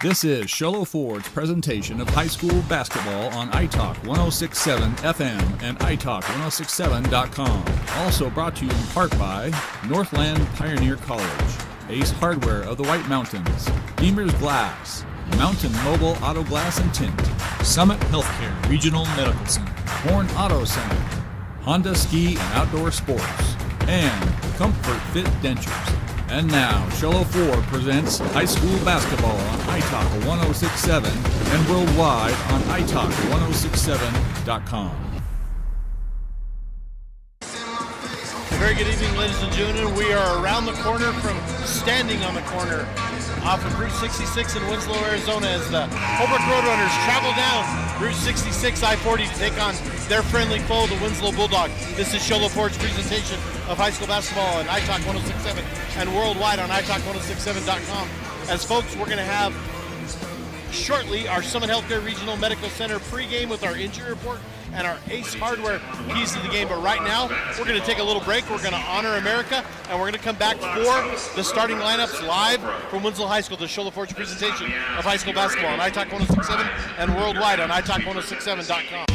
This is Sholo Ford's presentation of high school basketball on iTalk 106.7 FM and iTalk1067.com. Also brought to you in part by Northland Pioneer College, Ace Hardware of the White Mountains, Beamer's Glass, Mountain Mobile Auto Glass and Tint, Summit Healthcare Regional Medical Center, Horn Auto Center, Honda Ski and Outdoor Sports, and Comfort Fit Dentures. And now, Sholo Ford presents high school basketball on iTalk 106.7 and worldwide on iTalk1067.com. A very good evening, ladies and gentlemen. We are around the corner from standing on the corner off of Route 66 in Winslow, Arizona, as the HOLBROOK Roadrunners travel down Route 66 I-40 to take on their friendly foe, the Winslow Bulldogs. This is Sholo Ford's presentation of high school basketball on iTalk 106.7 and worldwide on iTalk1067.com. As folks, we're going to have shortly our Summit Healthcare Regional Medical Center pregame with our injury report and our Ace Hardware keys to the game. But right now, we're going to take a little break. We're going to honor America, and we're going to come back for the starting lineups live from Winslow High School, the Sholo Ford's presentation of high school basketball on iTalk 106.7 and worldwide on iTalk1067.com.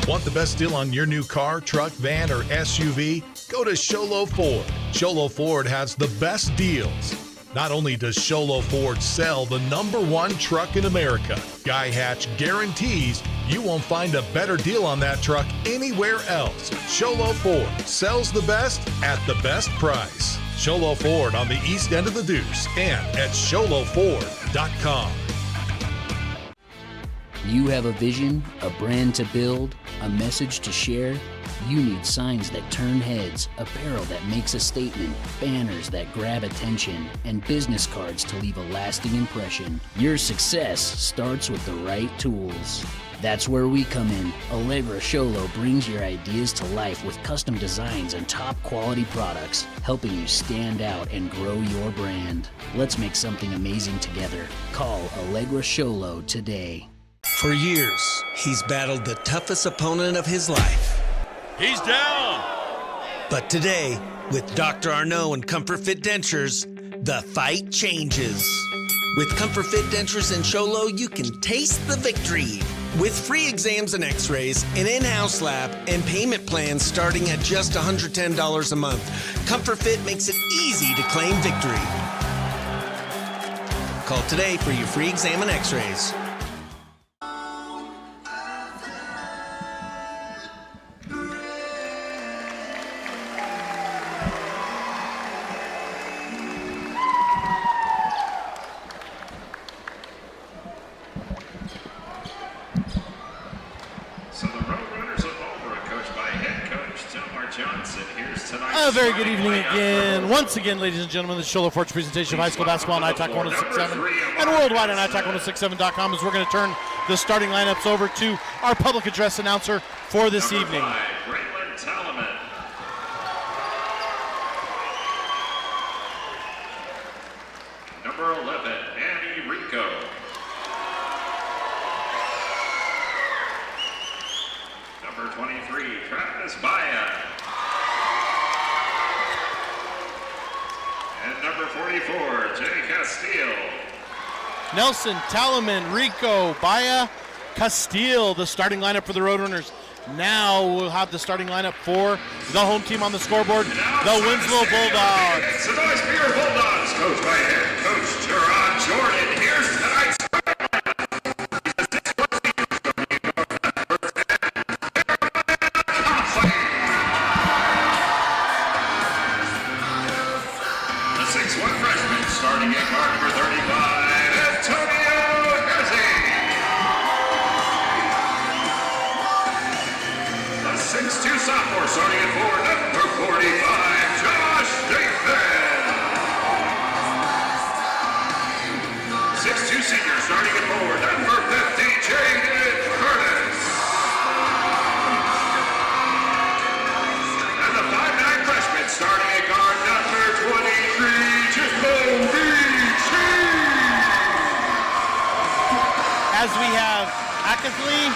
Want the best deal on your new car, truck, van, or SUV? Go to Sholo Ford. Sholo Ford has the best deals. Not only does Sholo Ford sell the #1 truck in America, Guy Hatch guarantees you won't find a better deal on that truck anywhere else. Sholo Ford sells the best at the best price. Sholo Ford on the east end of the Deuce and at SholoFord.com. You have a vision, a brand to build, a message to share. You need signs that turn heads, apparel that makes a statement, banners that grab attention, and business cards to leave a lasting impression. Your success starts with the right tools. That's where we come in. Allegra Sholo brings your ideas to life with custom designs and top quality products, helping you stand out and grow your brand. Let's make something amazing together. Call Allegra Sholo today. For years, he's battled the toughest opponent of his life. He's down! But today, with Dr. Arnault and Comfort Fit Dentures, the fight changes. With Comfort Fit Dentures and Sholo, you can taste the victory. With free exams and x-rays, an in-house lab, and payment plans starting at just $110 a month, Comfort Fit makes it easy to claim victory. Call today for your free exam and x-rays. A very good evening again. Once again, ladies and gentlemen, the Sholo Ford's presentation of high school basketball on iTalk 106.7 and worldwide on iTalk1067.com as we're going to turn the starting lineups over to our public address announcer for this evening. Number 11, Annie Rico. Number 23, Travis Baya. And number 44, Jay Castile. Nelson, Talaman, Rico, Baya, Castile, the starting lineup for the Roadrunners. Now we'll have the starting lineup for the home team on the scoreboard, the Winslow Bulldogs. It's the Noise Beer Bulldogs, coached by head coach Gerard Jordan. Here's tonight's the 6'1" freshman starting at guard number 35, Antonio Garzi. The 6'2" sophomore starting at 4, number 45, Josh David. 6'2" senior starting at 4, number 50, Jaden Curtis. And the 5'9" freshman starting at guard number 23, Jacoby As we have Ackley,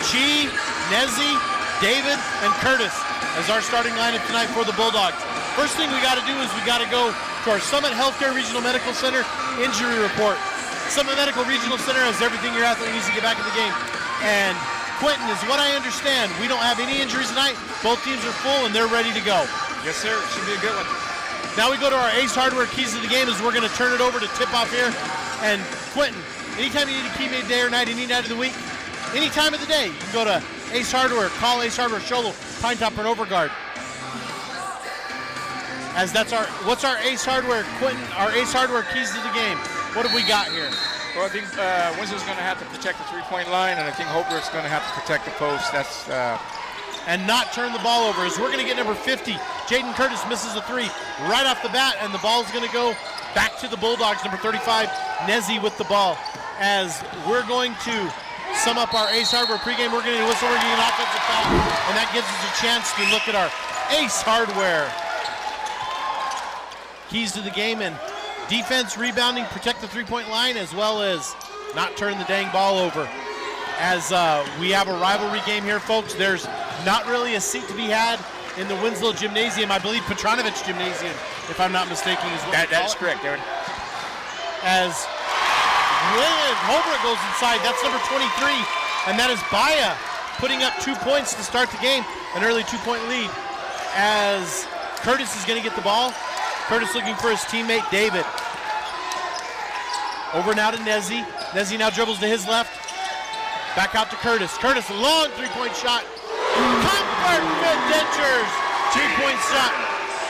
Chi, Nezzi, David, and Curtis as our starting lineup tonight for the Bulldogs. First thing we got to do is we got to go to our Summit Healthcare Regional Medical Center injury report. Summit Medical Regional Center has everything your athlete needs to get back in the game. And Quentin, is what I understand, we don't have any injuries tonight. Both teams are full and they're ready to go. Yes, sir. Should be a good one. Now we go to our Ace Hardware keys to the game as we're going to turn it over to tip off here. And Quentin, anytime you need a key made day or night, any night of the week, any time of the day, you can go to Ace Hardware, call Ace Hardware, Sholo, Pine Top, or Overguard. As that's what's our Ace Hardware, Quentin, our Ace Hardware keys to the game. What have we got here? Well, I think Winslow's going to have to protect the three-point line, and I think Holbrook's going to have to protect the post. That's and not turn the ball over. As we're going to get number 50, Jaden Curtis misses a three right off the bat, and the ball's going to go back to the Bulldogs. Number 35, Nezzy with the ball. As we're going to sum up our Ace Hardware pregame, we're going to whistle, we're going to get an offensive foul, and that gives us a chance to look at our Ace Hardware keys to the game, and defense, rebounding, protect the three-point line, as well as not turn the dang ball over. As we have a rivalry game here, folks, there's not really a seat to be had in the Winslow Gymnasium. I believe Petronovich Gymnasium, if I'm not mistaken, is what that's correct, Aaron. As Holbrook goes inside, that's number 23, and that is Baya putting up 2 points to start the game, an early 2-point lead. As Curtis is going to get the ball. Curtis looking for his teammate, David. Over now to Nezzy. Nezzy now dribbles to his left. Back out to Curtis. Curtis, long three-point shot. Comfort Fit Dentures. 2-point shot.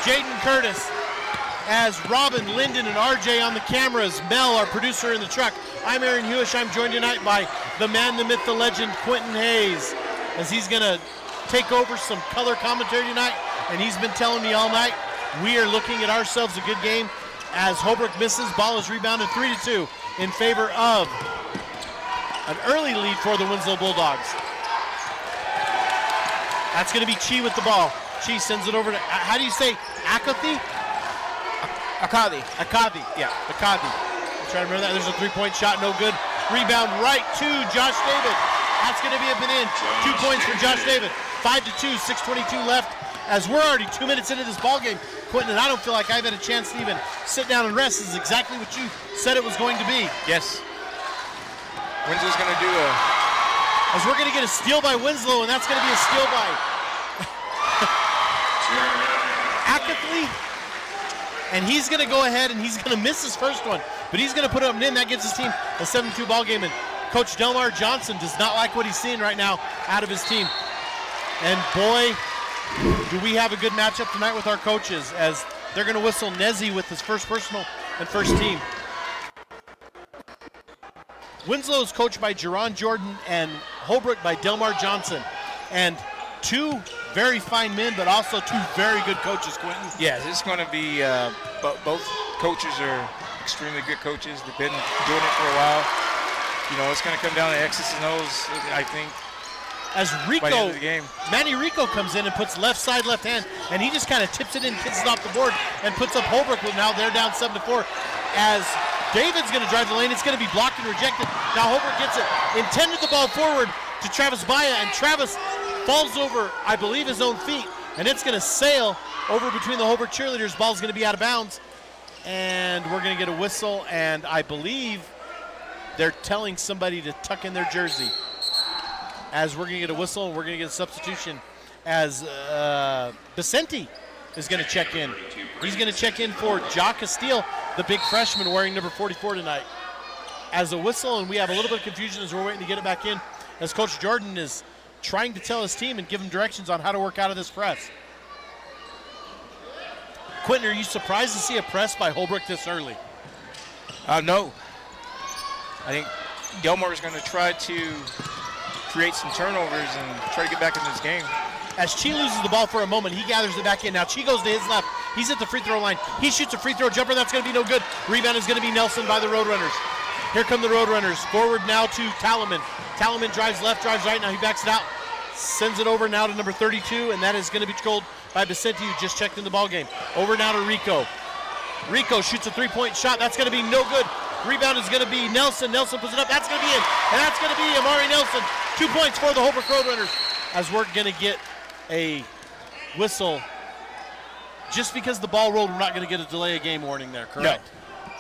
Jaden Curtis. As Robin, Lyndon, and RJ on the cameras. Mel, our producer in the truck. I'm Aaron Hewish. I'm joined tonight by the man, the myth, the legend, Quentin Hayes. As he's going to take over some color commentary tonight. And he's been telling me all night, we are looking at ourselves a good game. As Holbrook misses, ball is rebounded 3-2 in favor of an early lead for the Winslow Bulldogs. That's going to be Chi with the ball. Chi sends it over to, how do you say, Akati? Akadi. Akadi, yeah, Akadi. I'm trying to remember that. There's a three-point shot, no good. Rebound right to Josh David. That's going to be up and in. 2 points for Josh David. 5-2, 6:22 left. As we're already 2 minutes into this ball game, Quentin, and I don't feel like I've had a chance to even sit down and rest. This is exactly what you said it was going to be. Yes. Winslow's going to do As we're going to get a steal by Winslow, and that's going to be a steal by Ackley. And he's going to go ahead and he's going to miss his first one, but he's going to put it up and in. That gives his team a 7-2 ball game, and Coach Delmar Johnson does not like what he's seeing right now out of his team. And boy, do we have a good matchup tonight with our coaches, as they're going to whistle Nezzy with his first personal and first team. Winslow is coached by Jerron Jordan and Holbrook by Delmar Johnson. And two very fine men, but also two very good coaches, Quentin. Yes, it's going to be, both coaches are extremely good coaches. They've been doing it for a while. You know, it's going to come down to X's and O's, I think. As Rico, by the end of the game. Manny Rico comes in and puts left side, left hand, and he just kind of tips it in, gets it off the board, and puts up Holbrook. Now they're down 7-4. As David's going to drive the lane, it's going to be blocked and rejected. Now Holbrook gets it, intended the ball forward to Travis Baya, and Travis falls over, I believe, his own feet, and it's going to sail over between the Holbrook cheerleaders. Ball's going to be out of bounds, and we're going to get a whistle, and I believe they're telling somebody to tuck in their jersey. As we're going to get a whistle, and we're going to get a substitution, as Vicente is going to check in. He's going to check in for Ja Castile, the big freshman wearing number 44 tonight. As a whistle, and we have a little bit of confusion as we're waiting to get it back in, as Coach Jordan is trying to tell his team and give them directions on how to work out of this press. Quentin, are you surprised to see a press by Holbrook this early? No. I think Delmar is going to try to create some turnovers and try to get back in this game. As Chi loses the ball for a moment, he gathers it back in. Now Chi goes to his left. He's at the free throw line. He shoots a free throw jumper. That's going to be no good. Rebound is going to be Nelson by the Roadrunners. Here come the Roadrunners. Forward now to Talaman. Talaman drives left, drives right. Now he backs it out. Sends it over now to number 32, and that is going to be controlled by Vicente, who just checked in the ball game. Over now to Rico. Rico shoots a three-point shot. That's going to be no good. Rebound is going to be Nelson. Nelson puts it up. That's going to be in. And that's going to be Amari Nelson. 2 points for the Holbrook Roadrunners, as we're going to get a whistle just because the ball rolled, we're not going to get a delay of game warning there, correct? No.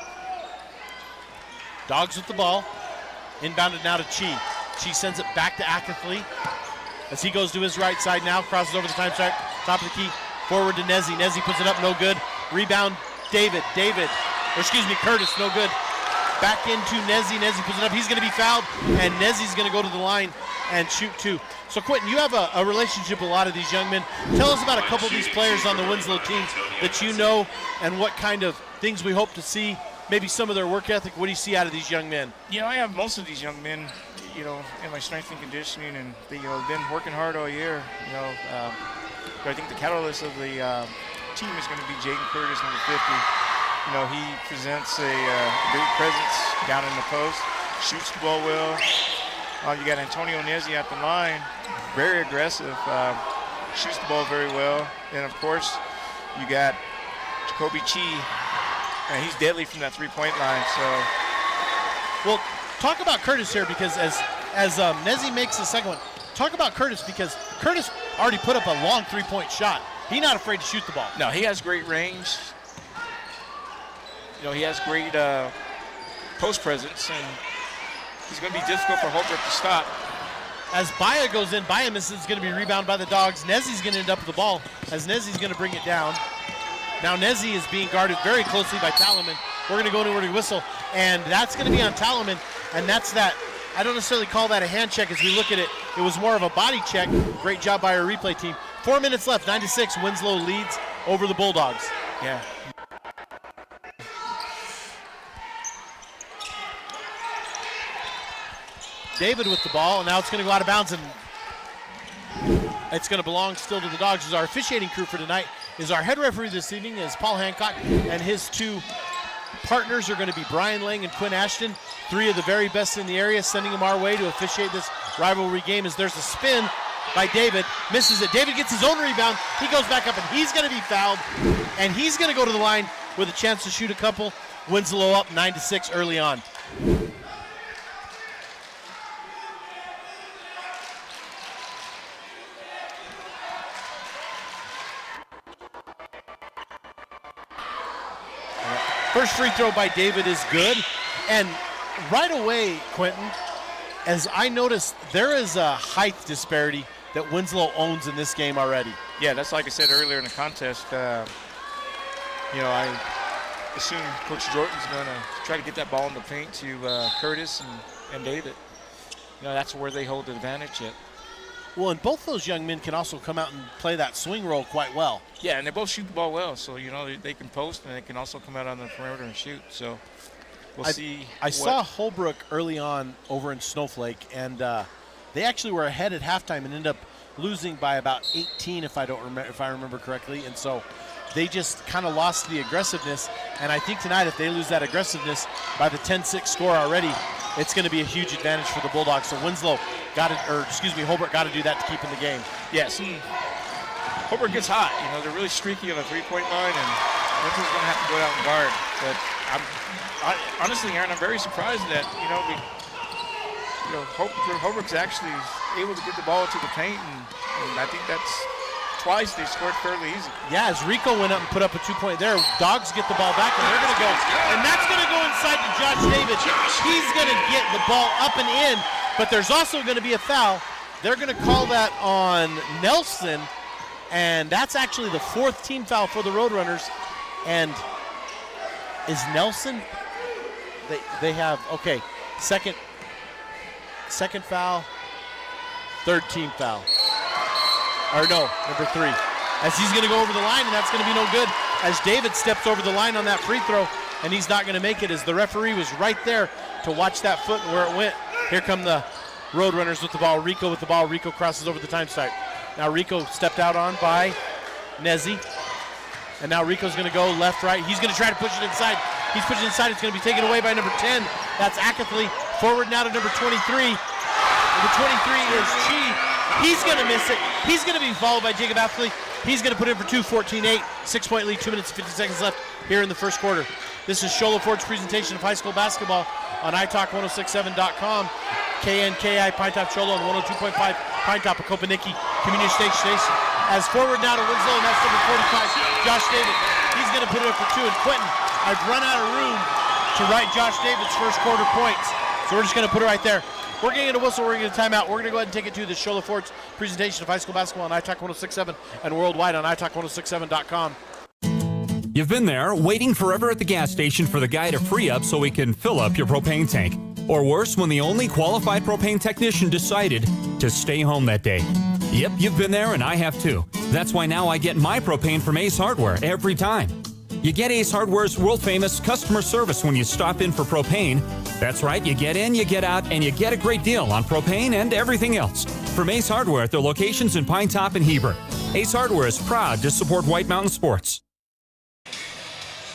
Dogs with the ball. Inbounded now to Chi. Chi sends it back to Acathlete as he goes to his right side now, crosses over the time start, top of the key, forward to Nezzy. Nezzy puts it up, no good. Rebound, Curtis, no good. Back into Nezzy. Nezzy puts it up. He's going to be fouled, and Nezzy's going to go to the line and shoot two. So, Quentin, you have a relationship with a lot of these young men. Tell us about a couple of these players on the Winslow team that you know and what kind of things we hope to see, maybe some of their work ethic. What do you see out of these young men? I have most of these young men, in my strength and conditioning, and they've been working hard all year. But I think the catalyst of the team is going to be Jaden Curtis, number 50. He presents a great presence down in the post, shoots the ball well. You got Antonio Nezzy at the line, very aggressive, shoots the ball very well. And of course, you got Jacoby Chi, and he's deadly from that three-point line. So, well, talk about Curtis here, because as Nezzy makes the second one, talk about Curtis, because Curtis already put up a long three-point shot. He's not afraid to shoot the ball. No, he has great range. He has great post presence, and he's going to be difficult for Holbrook to stop. As Baya goes in, Baya misses, going to be rebounded by the Dogs. Nezzy's going to end up with the ball as Nezzy's going to bring it down. Now Nezzy is being guarded very closely by Talaman. We're going to go into a whistle, and that's going to be on Talaman, and that's that. I don't necessarily call that a hand check as we look at it. It was more of a body check. Great job by our replay team. 4 minutes left, 9-6. Winslow leads over the Bulldogs. Yeah. David with the ball, and now it's going to go out of bounds, and it's going to belong still to the Dogs. As our officiating crew for tonight is our head referee this evening is Paul Hancock, and his two partners are going to be Brian Lang and Quinn Ashton, three of the very best in the area, sending them our way to officiate this rivalry game. As there's a spin by David, misses it. David gets his own rebound. He goes back up, and he's going to be fouled, and he's going to go to the line with a chance to shoot a couple. Winslow up 9-6 early on. First free throw by David is good. And right away, Quentin, as I noticed, there is a height disparity that Winslow owns in this game already. Yeah, that's like I said earlier in the contest. I assume Coach Jordan's going to try to get that ball in the paint to Curtis and David. That's where they hold the advantage yet. Well, and both those young men can also come out and play that swing role quite well. Yeah, and they both shoot the ball well, so they can post, and they can also come out on the perimeter and shoot. So we'll see. I saw Holbrook early on over in Snowflake, and they actually were ahead at halftime and ended up losing by about 18, if I remember correctly. And so they just kind of lost the aggressiveness. And I think tonight, if they lose that aggressiveness by the 10-6 score already, it's going to be a huge advantage for the Bulldogs. So Holbrook got to do that to keep in the game. Yes. Holbrook gets hot. They're really streaky on the three-point line, and Winslow's going to have to go out and guard. But honestly, Aaron, I'm very surprised that Holbrook's actually able to get the ball to the paint, and I think that's twice they scored fairly easy. Yeah, as Rico went up and put up a 2-point there, Dogs get the ball back, and they're going to go, and that's going to go inside to Josh David. He's going to get the ball up and in, but there's also going to be a foul. They're going to call that on Nelson, and that's actually the fourth team foul for the Roadrunners. And is Nelson? They have, okay, second foul, third team foul. Or no, number 3. As he's going to go over the line, and that's going to be no good. As David steps over the line on that free throw, and he's not going to make it, as the referee was right there to watch that foot and where it went. Here come the Roadrunners with the ball. Rico with the ball. Rico crosses over the time start. Now Rico stepped out on by Nezzy. And now Rico's going to go left, right. He's going to try to push it inside. He's pushing it inside. It's going to be taken away by number 10. That's Acathlete. Forward now to number 23. Number 23 is Chi. He's going to miss it. He's going to be followed by Jacob Athley. He's going to put in for 2, 14-8. 6-point lead, 2 minutes and 50 seconds left here in the first quarter. This is Shola Ford's presentation of high school basketball on italk1067.com. KNKI Pine Top Shola on 102.5 Pine Top of Kopaniki Community Station. As forward now to Winslow, and that's number 45. Josh David, he's going to put it up for 2. And Quentin, I've run out of room to write Josh David's first quarter points. So we're just going to put it right there. We're going to get a whistle. We're going to get a timeout. We're going to go ahead and take it to the Shola Ford's presentation of high school basketball on iTalk 106.7 and worldwide on iTalk1067.com. You've been there, waiting forever at the gas station for the guy to free up so he can fill up your propane tank. Or worse, when the only qualified propane technician decided to stay home that day. Yep, you've been there and I have too. That's why now I get my propane from Ace Hardware every time. You get Ace Hardware's world-famous customer service when you stop in for propane. That's right, you get in, you get out, and you get a great deal on propane and everything else. From Ace Hardware at their locations in Pine Top and Heber. Ace Hardware is proud to support White Mountain Sports.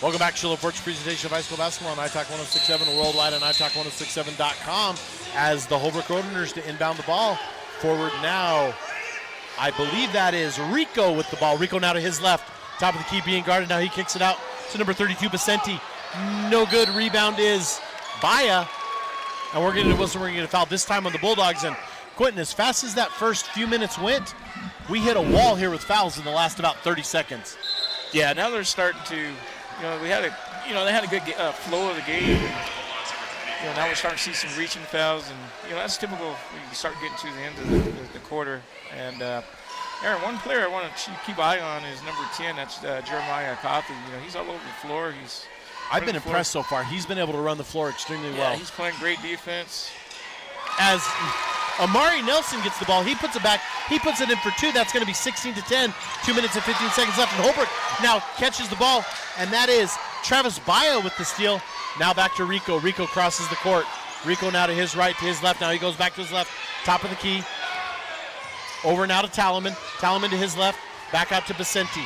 Welcome back to Shola Ford's presentation of high school basketball on iTalk 106.7 worldwide on iTalk1067.com as the Holbrook Roadrunners to inbound the ball. Forward now, I believe that is Rico with the ball. Rico now to his left. Top of the key being guarded. Now he kicks it out to number 32, Basenti. No good. Rebound is Baya. And we're getting a whistle. We're going to get a foul this time on the Bulldogs. And Quentin, as fast as that first few minutes went, we hit a wall here with fouls in the last about 30 seconds. Yeah, now they're starting to, they had a good flow of the game. And, now we're starting to see some reaching fouls, and that's typical when you start getting to the end of the quarter. And Aaron, one player I want to keep an eye on is number 10. That's Jeremiah Coffey. He's all over the floor. I've been impressed so far. He's been able to run the floor extremely well. Yeah, he's playing great defense. As Amari Nelson gets the ball, he puts it back. He puts it in for 2. That's going to be 16-10. 2 minutes and 15 seconds left. And Holbrook now catches the ball, and that is Travis Baya with the steal. Now back to Rico. Rico crosses the court. Rico now to his right, to his left. Now he goes back to his left. Top of the key. Over now to Talaman. Talaman to his left. Back out to Basenti.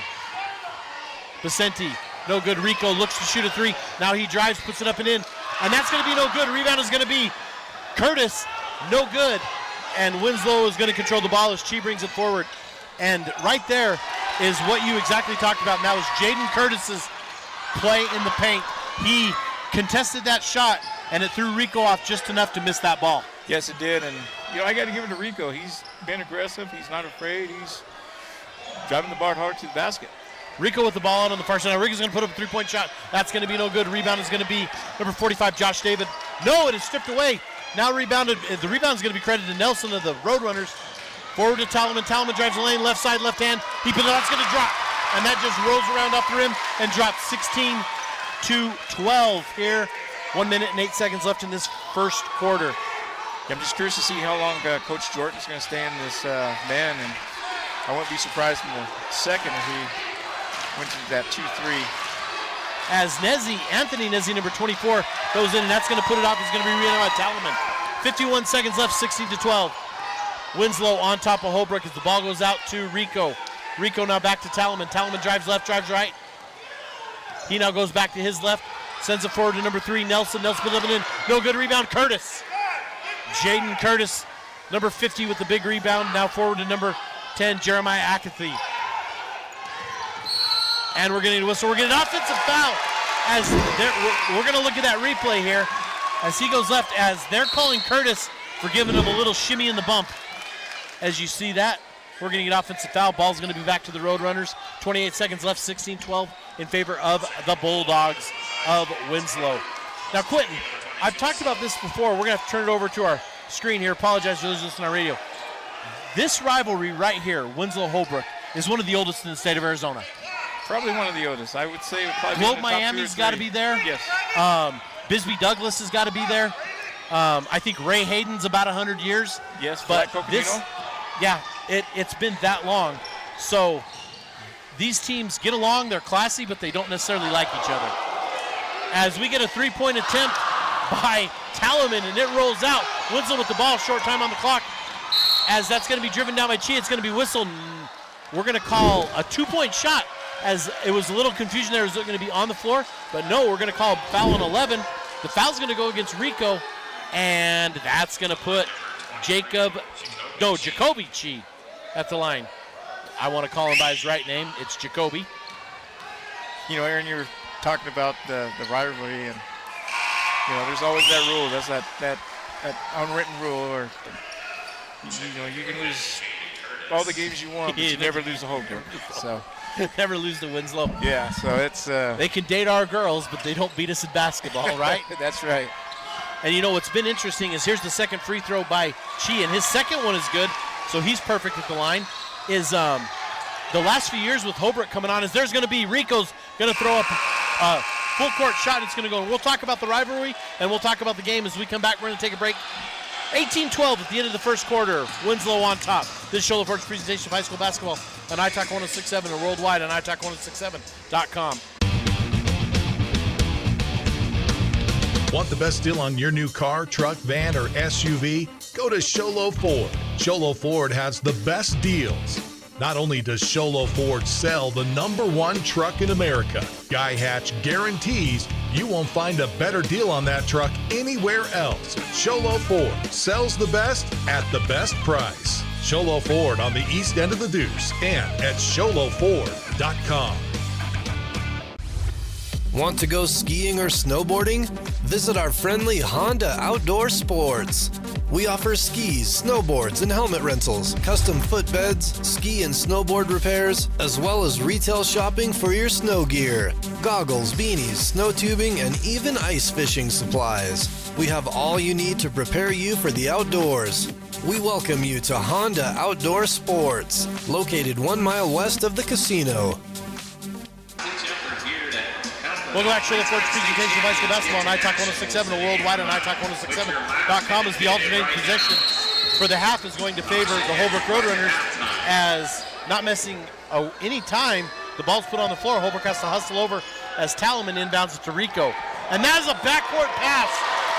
Basenti, no good. Rico looks to shoot a 3. Now he drives, puts it up and in. And that's going to be no good. Rebound is going to be Curtis. No good. And Winslow is going to control the ball as Chi brings it forward. And right there is what you exactly talked about. And that was Jaden Curtis's play in the paint. He contested that shot, and it threw Rico off just enough to miss that ball. Yes, it did. And, I got to give it to Rico. He's been aggressive. He's not afraid. He's driving the ball hard to the basket. Rico with the ball out on the far side. Now Rico's going to put up a 3-point shot. That's going to be no good. Rebound is going to be number 45, Josh David. No, it is stripped away. Now rebounded. The rebound is going to be credited to Nelson of the Roadrunners. Forward to Talaman. Talaman drives the lane, left side, left hand. That's going to drop. And that just rolls around off the rim and drops 16-12 here. 1 minute and 8 seconds left in this first quarter. Yeah, I'm just curious to see how long Coach Jordan's going to stay in this man, and I wouldn't be surprised in the second if he went to that 2-3. As Anthony Nezzi, number 24, goes in, and that's going to put it off. He's going to be rebounded by Talaman. 51 seconds left, 16-12. Winslow on top of Holbrook as the ball goes out to Rico. Rico now back to Talaman. Talaman drives left, drives right. He now goes back to his left, sends it forward to number 3, Nelson. Nelson put it in. No good rebound, Curtis. Jaden Curtis, number 50 with the big rebound. Now forward to number 10, Jeremiah Akathy. And we're getting a whistle. We're getting an offensive foul. As we're going to look at that replay here as he goes left, as they're calling Curtis for giving him a little shimmy in the bump. As you see that, we're going to get offensive foul. Ball's going to be back to the Roadrunners. 28 seconds left, 16-12 in favor of the Bulldogs of Winslow. Now, Quentin, I've talked about this before. We're going to have to turn it over to our screen here. Apologize to those listening on radio. This rivalry right here, Winslow-Holbrook, is one of the oldest in the state of Arizona. Probably one of the oldest. I would say probably Globe Miami's got to be there. Yes. Bisbee Douglas has got to be there. I think Ray Hayden's about 100 years. Yes, but this, yeah, it's been that long. So these teams get along. They're classy, but they don't necessarily like each other. As we get a 3-point attempt by Talaman, and it rolls out. Winslow with the ball, short time on the clock. As that's going to be driven down by Chi, it's going to be whistled. We're going to call a 2-point shot, as it was a little confusion there. Is it going to be on the floor? But no, we're going to call foul on 11. The foul's going to go against Rico, and that's going to put Jacoby Chi at the line. I want to call him by his right name. It's Jacoby. Aaron, you were talking about the rivalry, and there's always that rule. That's that unwritten rule, or you can lose all the games you want, but you never lose a Holbrook. So Never lose to Winslow. Yeah, so it's... They can date our girls, but they don't beat us in basketball, right? That's right. And you know what's been interesting is here's the second free throw by Chi, and his second one is good, so he's perfect at the line. Is the last few years with Holbrook coming on is there's going to be Rico's going to throw up a full court shot. It's going to go. We'll talk about the rivalry, and we'll talk about the game as we come back. We're going to take a break. 18-12 at the end of the first quarter. Winslow on top. This is Show Ford's presentation of high school basketball on iTalk 106.7 and worldwide on iTalk106.7.com. Want the best deal on your new car, truck, van, or SUV? Go to Sholo Ford. Sholo Ford has the best deals. Not only does Sholo Ford sell the #1 truck in America, Guy Hatch guarantees you won't find a better deal on that truck anywhere else. Sholo Ford sells the best at the best price. Sholo Ford on the east end of the Deuce and at SholoFord.com. Want to go skiing or snowboarding? Visit our friendly Honda Outdoor Sports. We offer skis, snowboards, and helmet rentals, custom footbeds, ski and snowboard repairs, as well as retail shopping for your snow gear, goggles, beanies, snow tubing, and even ice fishing supplies. We have all you need to prepare you for the outdoors. We welcome you to Honda Outdoor Sports, located 1 mile west of the casino. Welcome back to the Ford's presentation of high school basketball on iTalk 106.7 and worldwide on iTalk106.7.com as the alternating possession for the half is going to favor the Holbrook Roadrunners as not missing any time. The ball's put on the floor. Holbrook has to hustle over as Talaman inbounds it to Rico. And that is a backcourt pass.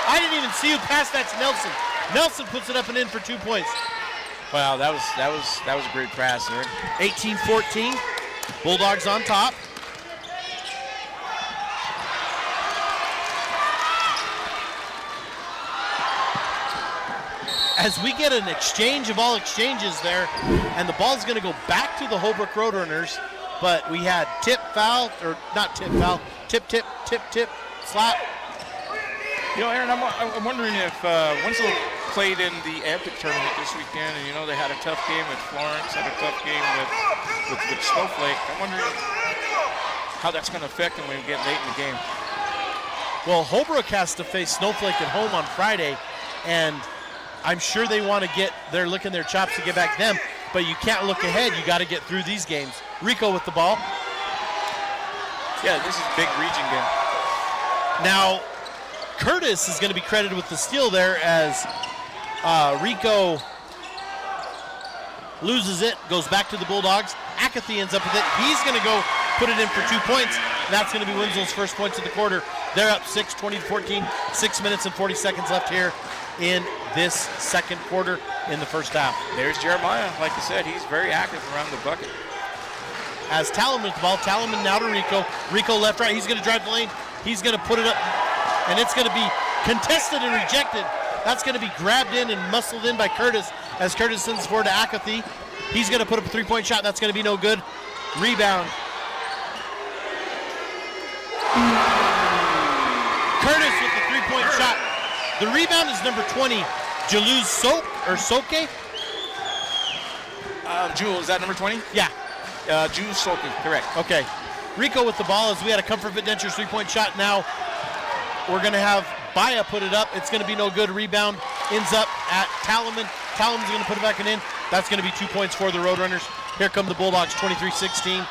I didn't even see who passed that to Nelson. Nelson puts it up and in for 2 points. Wow, that was a great pass there. 18-14. Bulldogs on top. As we get an exchange of all exchanges there, and the ball's going to go back to the Holbrook Roadrunners, but we had tip, foul, or not tip, foul, tip, slap. You know, Aaron, I'm wondering if Winslow played in the Epic tournament this weekend, and you know they had a tough game with Florence, had a tough game with Snowflake. I'm wondering how that's going to affect them when we get late in the game. Well, Holbrook has to face Snowflake at home on Friday, and I'm sure they want to they're licking their chops to get back to them, but you can't look ahead. You got to get through these games. Rico with the ball. Yeah, this is a big region game. Now, Curtis is going to be credited with the steal there as Rico loses it, goes back to the Bulldogs. Akathy ends up with it. He's going to go put it in for 2 points. That's going to be Winslow's first points of the quarter. They're up 6, 20-14, 6 minutes and 40 seconds left here in this second quarter in the first half. There's Jeremiah. Like you said, he's very active around the bucket. As Talaman with the ball, Talaman now to Rico. Rico left, right. He's going to drive the lane. He's going to put it up, and it's going to be contested and rejected. That's going to be grabbed in and muscled in by Curtis as Curtis sends forward to Akathy. He's going to put up a three-point shot. That's going to be no good. Rebound. Curtis with the three-point shot. The rebound is number 20, Jaluz Soke. Jewel, is that number 20? Yeah. Jewel Soke, correct. Okay. Rico with the ball as we had a Comfort Fit Dentures three-point shot. Now we're going to have Baya put it up. It's going to be no good. Rebound ends up at Talaman. Talaman's going to put it back in. That's going to be 2 points for the Roadrunners. Here come the Bulldogs, 23-16.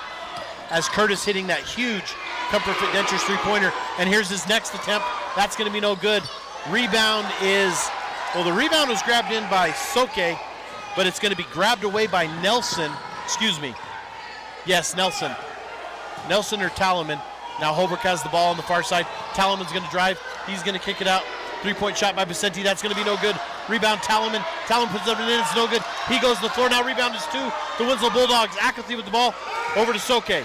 As Curtis hitting that huge Comfort Fit Dentures three-pointer. And here's his next attempt. That's going to be no good. Rebound is, well, the rebound was grabbed in by Soke, but it's going to be grabbed away by Nelson. Excuse me. Yes, Nelson. Nelson or Talaman. Now Holbrook has the ball on the far side. Talaman's going to drive. He's going to kick it out. Three-point shot by Vicente. That's going to be no good. Rebound, Talaman. Talaman puts it in. It's no good. He goes to the floor. Now rebound is to the Winslow Bulldogs. Akathy with the ball. Over to Soke.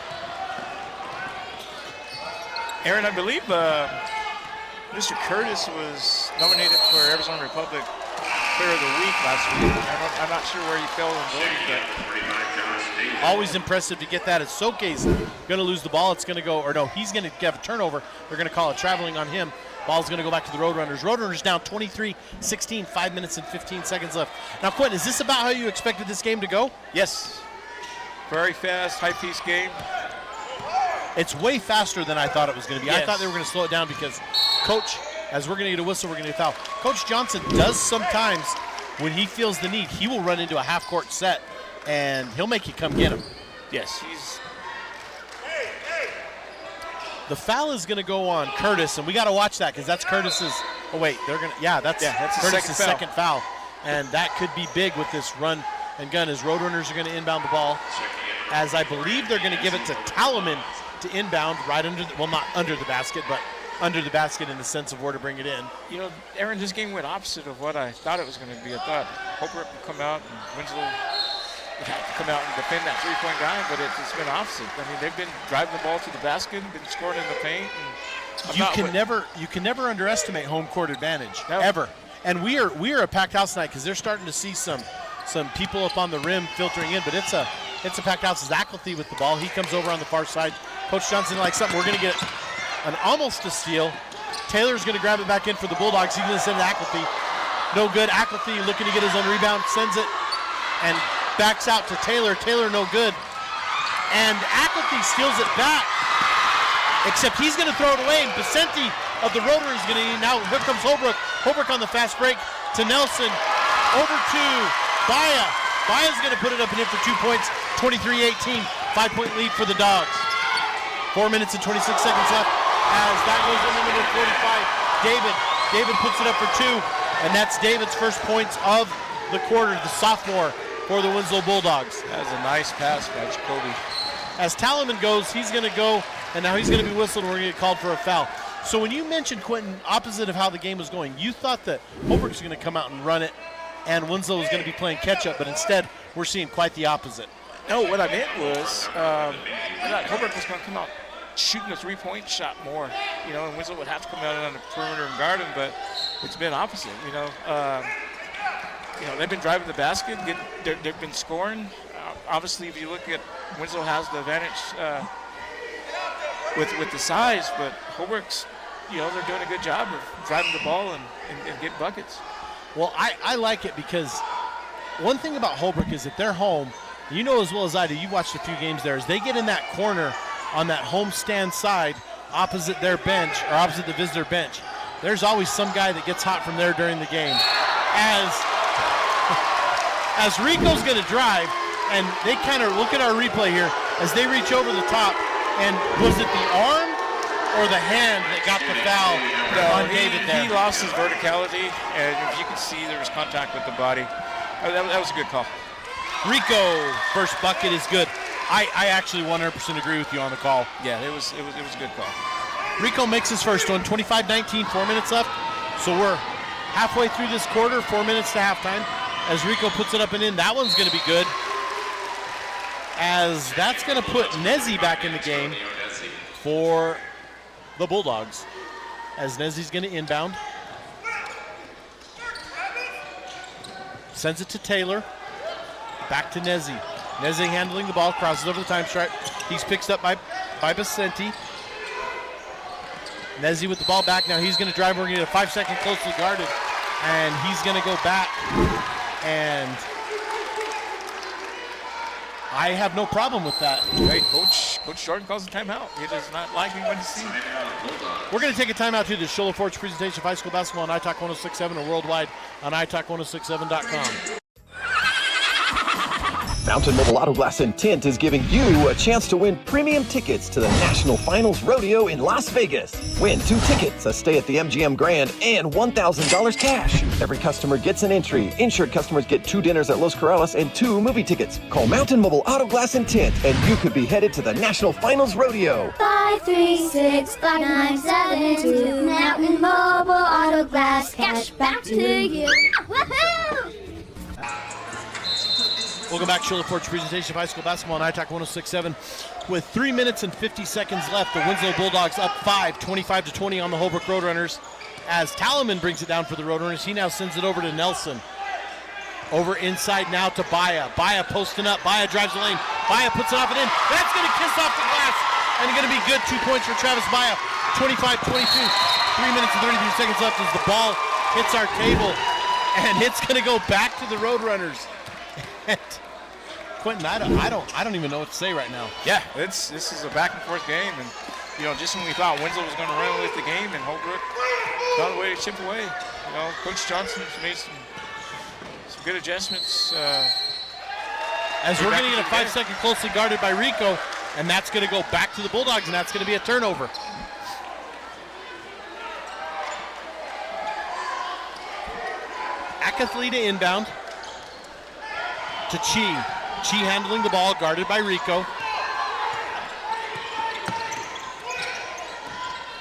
Aaron, I believe Mr. Curtis was nominated for Arizona Republic Player of the Week last week. I'm not sure where he fell in voting, but always impressive to get that as Soke's going to lose the ball. It's going to go, or no, he's going to have a turnover. They're going to call it traveling on him. Ball's going to go back to the Roadrunners. Roadrunners down 23-16, 5 minutes and 15 seconds left. Now, Quentin, is this about how you expected this game to go? yes. Very fast, high-paced game. It's way faster than I thought it was going to be. Yes. I thought they were going to slow it down because Coach, as we're going to get a whistle, we're going to get a foul. Coach Johnson does sometimes, when he feels the need, he will run into a half-court set, and he'll make you come get him. Yes, he's. The foul is going to go on Curtis, and we got to watch that because that's Curtis's. Oh wait, they're going to. Yeah, that's his Curtis's second foul, and that could be big with this run and gun as Roadrunners are going to inbound the ball. As I believe they're going to give it to Talaman to inbound right under. Well, not under the basket, but under the basket in the sense of where to bring it in. You know, Aaron, this game went opposite of what I thought it was going to be. I thought Holbrook would come out and Winslow would have to come out and defend that three-point guy, but it's been opposite. I mean, they've been driving the ball to the basket, been scoring in the paint. And You can never underestimate home court advantage ever. And we are a packed house tonight because they're starting to see some people up on the rim filtering in, but it's a packed house. Zacklethie with the ball. He comes over on the far side. Coach Johnson likes something. We're going to get an almost a steal. Taylor's going to grab it back in for the Bulldogs. He's going to send it to Zacklethie. No good. Zacklethie looking to get his own rebound, sends it, and backs out to Taylor. Taylor no good. And Zacklethie steals it back, except he's going to throw it away, and Vicente of the Roadrunners is going to, now here comes Holbrook. Holbrook on the fast break to Nelson. Over to Baya. Baya's going to put it up and in for 2 points. 23-18, 5-point lead for the Dogs. 4 minutes and 26 seconds left as that goes into number 45. David puts it up for 2, and that's David's first points of the quarter, the sophomore for the Winslow Bulldogs. That was a nice pass by Jacoby. As Talaman goes, he's going to go, and now he's going to be whistled, and we're going to get called for a foul. So when you mentioned, Quentin, opposite of how the game was going, you thought that Holbrook was going to come out and run it, and Winslow was going to be playing catch-up, but instead we're seeing quite the opposite. No, what I meant was I thought Holbrook was going to come out shooting a three-point shot more, you know, and Winslow would have to come out on the perimeter and guard him, but it's been opposite, you know. They've been driving the basket, they've been scoring. Obviously, if you look at Winslow has the advantage with the size, but Holbrook's, they're doing a good job of driving the ball and getting buckets. Well, I like it because one thing about Holbrook is that they're home. You know as well as I do, you watched a few games there, is they get in that corner on that home stand side opposite their bench or opposite the visitor bench. There's always some guy that gets hot from there during the game. As Rico's going to drive, and they kind of look at our replay here as they reach over the top, and was it the arm or the hand that got the foul on David there? He lost his verticality, and if you can see there was contact with the body. That was a good call. Rico, first bucket is good. I actually 100% agree with you on the call. Yeah, it was a good call. Rico makes his first one, 25-19, 4 minutes left. So we're halfway through this quarter, 4 minutes to halftime. As Rico puts it up and in, that one's going to be good. As that's going to put Nezzi back in the game for the Bulldogs. As Nezzi's going to inbound. Sends it to Taylor. Back to Nezzi. Nezzi handling the ball, crosses over the time stripe. He's picked up by Vicente. Nezzi with the ball back. Now he's going to drive. We're going to get a 5-second closely guarded. And he's going to go back. And I have no problem with that. Hey, Coach Jordan calls a timeout. He does not like what he sees. We're going to take a timeout to the Shola Ford's presentation of high school basketball on iTalk 106.7 or worldwide on iTalk1067.com. Mountain Mobile Auto Glass and Tint is giving you a chance to win premium tickets to the National Finals Rodeo in Las Vegas. Win 2 tickets, a stay at the MGM Grand, and $1,000 cash. Every customer gets an entry. Insured customers get 2 dinners at Los Corrales and 2 movie tickets. Call Mountain Mobile Auto Glass and Tint, and you could be headed to the National Finals Rodeo. 536-5972. Mountain Mobile Auto Glass, cash back to you. Woohoo! Welcome back to Shola Ford's presentation of high school basketball on iTalk 106.7. With 3 minutes and 50 seconds left, the Winslow Bulldogs up 5, 25-20 on the Holbrook Roadrunners. As Talaman brings it down for the Roadrunners, he now sends it over to Nelson. Over inside now to Baya. Baya posting up. Baya drives the lane. Baya puts it off and in. That's going to kiss off the glass. And it's going to be good. 2 points for Travis Baya. 25-22. 3 minutes and 33 seconds left as the ball hits our table. And it's going to go back to the Roadrunners. Quentin, I don't even know what to say right now. Yeah, this is a back and forth game, and just when we thought Winslow was going to run with the game, and Holbrook found a way to chip away. Coach Johnson's made some good adjustments. As we're going to get a 5-second closely guarded by Rico, and that's going to go back to the Bulldogs, and that's going to be a turnover. Acathlete to inbound to Chi. Chi handling the ball, guarded by Rico.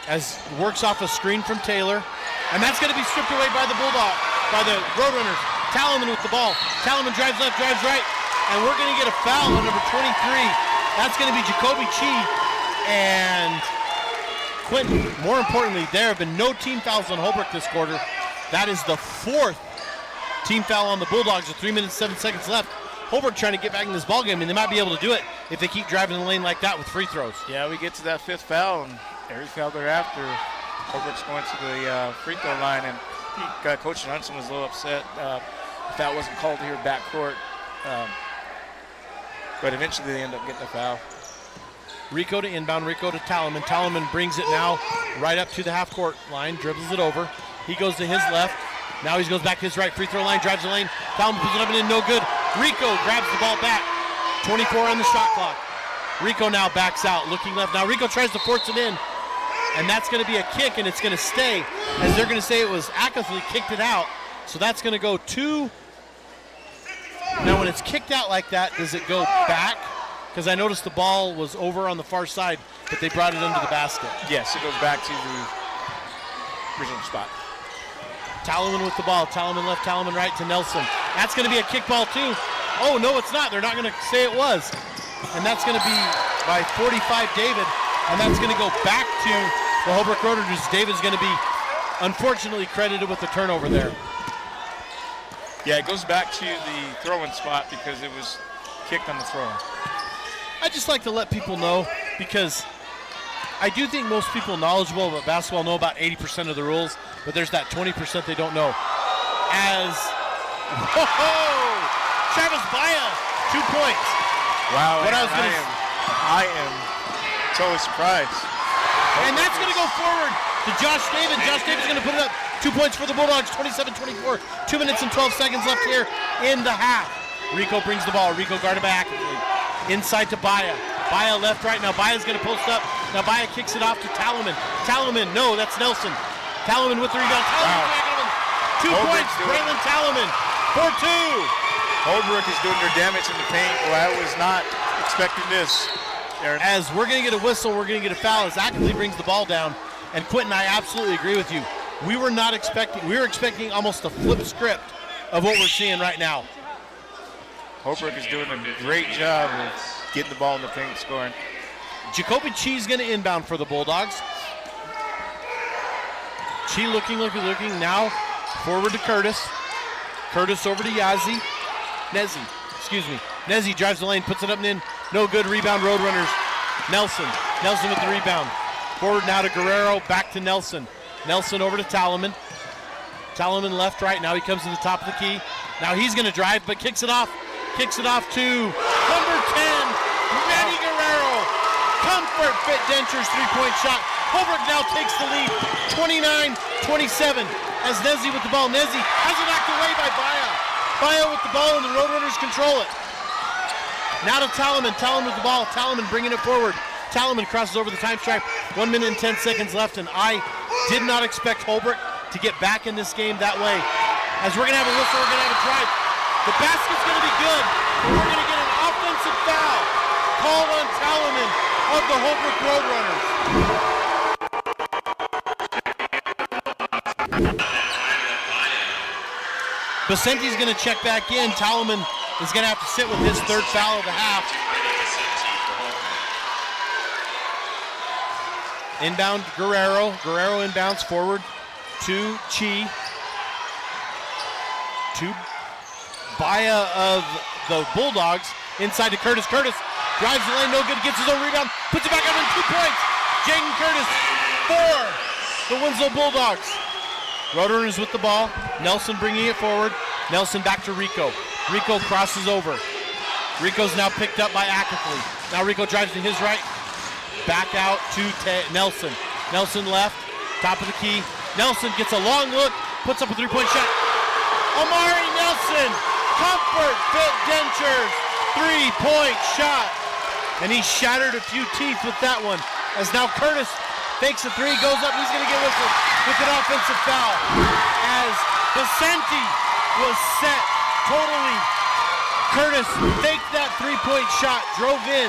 As works off a screen from Taylor. And that's going to be stripped away by the Roadrunners. Talaman with the ball. Talaman drives left, drives right. And we're going to get a foul on number 23. That's going to be Jacoby Chi. And Quentin, more importantly, there have been no team fouls on Holbrook this quarter. That is the 4th team foul on the Bulldogs with 3 minutes, 7 seconds left. Holbrook trying to get back in this ballgame, and they might be able to do it if they keep driving the lane like that with free throws. Yeah, we get to that 5th foul, and every foul thereafter, Holbrook's going to the free throw line, and Coach Johnson was a little upset if that wasn't called here backcourt. But eventually they end up getting a foul. Rico to inbound, Rico to Talaman. Talaman brings it now right up to the half-court line, dribbles it over. He goes to his left. Now he goes back to his right, free throw line, drives the lane. Talaman puts it up and in, no good. Rico grabs the ball back. 24 on the shot clock. Rico now backs out, looking left. Now Rico tries to force it in, and that's going to be a kick, and it's going to stay, as they're going to say it was Acathlete kicked it out. So that's going to go to... Now when it's kicked out like that, does it go back? Because I noticed the ball was over on the far side, but they brought it under the basket. Yes, it goes back to the original spot. Talaman with the ball. Talaman left, Talaman right to Nelson. That's going to be a kickball too. Oh, no, it's not. They're not going to say it was. And that's going to be by 45 David, and that's going to go back to the Holbrook Roadrunners. David's going to be, unfortunately, credited with the turnover there. Yeah, it goes back to the throw-in spot because it was kicked on the throw-in. I just like to let people know, because I do think most people knowledgeable about basketball know about 80% of the rules, but there's that 20% they don't know. As, Travis Baya, 2 points. Wow, I am totally surprised. And that's going to go forward to Josh David. Josh David's going to put it up. 2 points for the Bulldogs, 27-24. 2 minutes and 12 seconds left here in the half. Rico brings the ball. Rico guarded by Ackley. Inside to Baya. Baya left, right. Now Baya's going to post up. Now Baya kicks it off to Talaman. Talaman, no, that's Nelson. Talaman with the rebound. Talaman, 2 points, Braylon Talaman. 4-2. Holbrook is doing their damage in the paint. Well, I was not expecting this, Aaron. As we're going to get a whistle, we're going to get a foul as Ackley brings the ball down. And Quentin, I absolutely agree with you. We were expecting almost a flip script of what we're seeing right now. Holbrook is doing a great job of getting the ball in the paint, scoring. Jacoby Chi's going to inbound for the Bulldogs. Chi looking. Now forward to Curtis. Curtis over to Yazzie. Nezi drives the lane, puts it up and in. No good. Rebound, Roadrunners. Nelson with the rebound. Forward now to Guerrero. Back to Nelson. Nelson over to Talaman. Talaman left, right. Now he comes to the top of the key. Now he's going to drive, but kicks it off. Kicks it off to number 10, Manny Guerrero. Comfort Fit Dentures 3-point shot. Holbrook now takes the lead, 29-27. As Nezi with the ball. Nezi has it knocked away by Baya. Baya with the ball, and the Roadrunners control it. Now to Talaman. Talaman with the ball. Talaman bringing it forward. Talaman crosses over the time stripe. 1 minute and 10 seconds left, and I did not expect Holbrook to get back in this game that way. As we're going to have a whistle, we're going to have a drive. The basket's going to be good. We're going to get an offensive foul called on Talaman of the Holbrook Roadrunners. Vicenti's going to check back in. Talaman is going to have to sit with his 3rd foul of the half. Inbound Guerrero. Guerrero inbounds forward to Chi. To Baya of the Bulldogs. Inside to Curtis. Curtis drives the lane, no good, gets his own rebound, puts it back up in 2 points. Jaden Curtis for the Winslow Bulldogs. Roadrunners with the ball. Nelson bringing it forward. Nelson back to Rico. Rico crosses over. Rico's now picked up by Ackley. Now Rico drives to his right. Back out to Nelson. Nelson left, top of the key. Nelson gets a long look, puts up a three-point shot. Amari Nelson, Comfort Fit Dentures, three-point shot. And he shattered a few teeth with that one. As now Curtis fakes a three, goes up, he's gonna get whistled with an offensive foul. As Vicente was set totally. Curtis faked that three-point shot, drove in,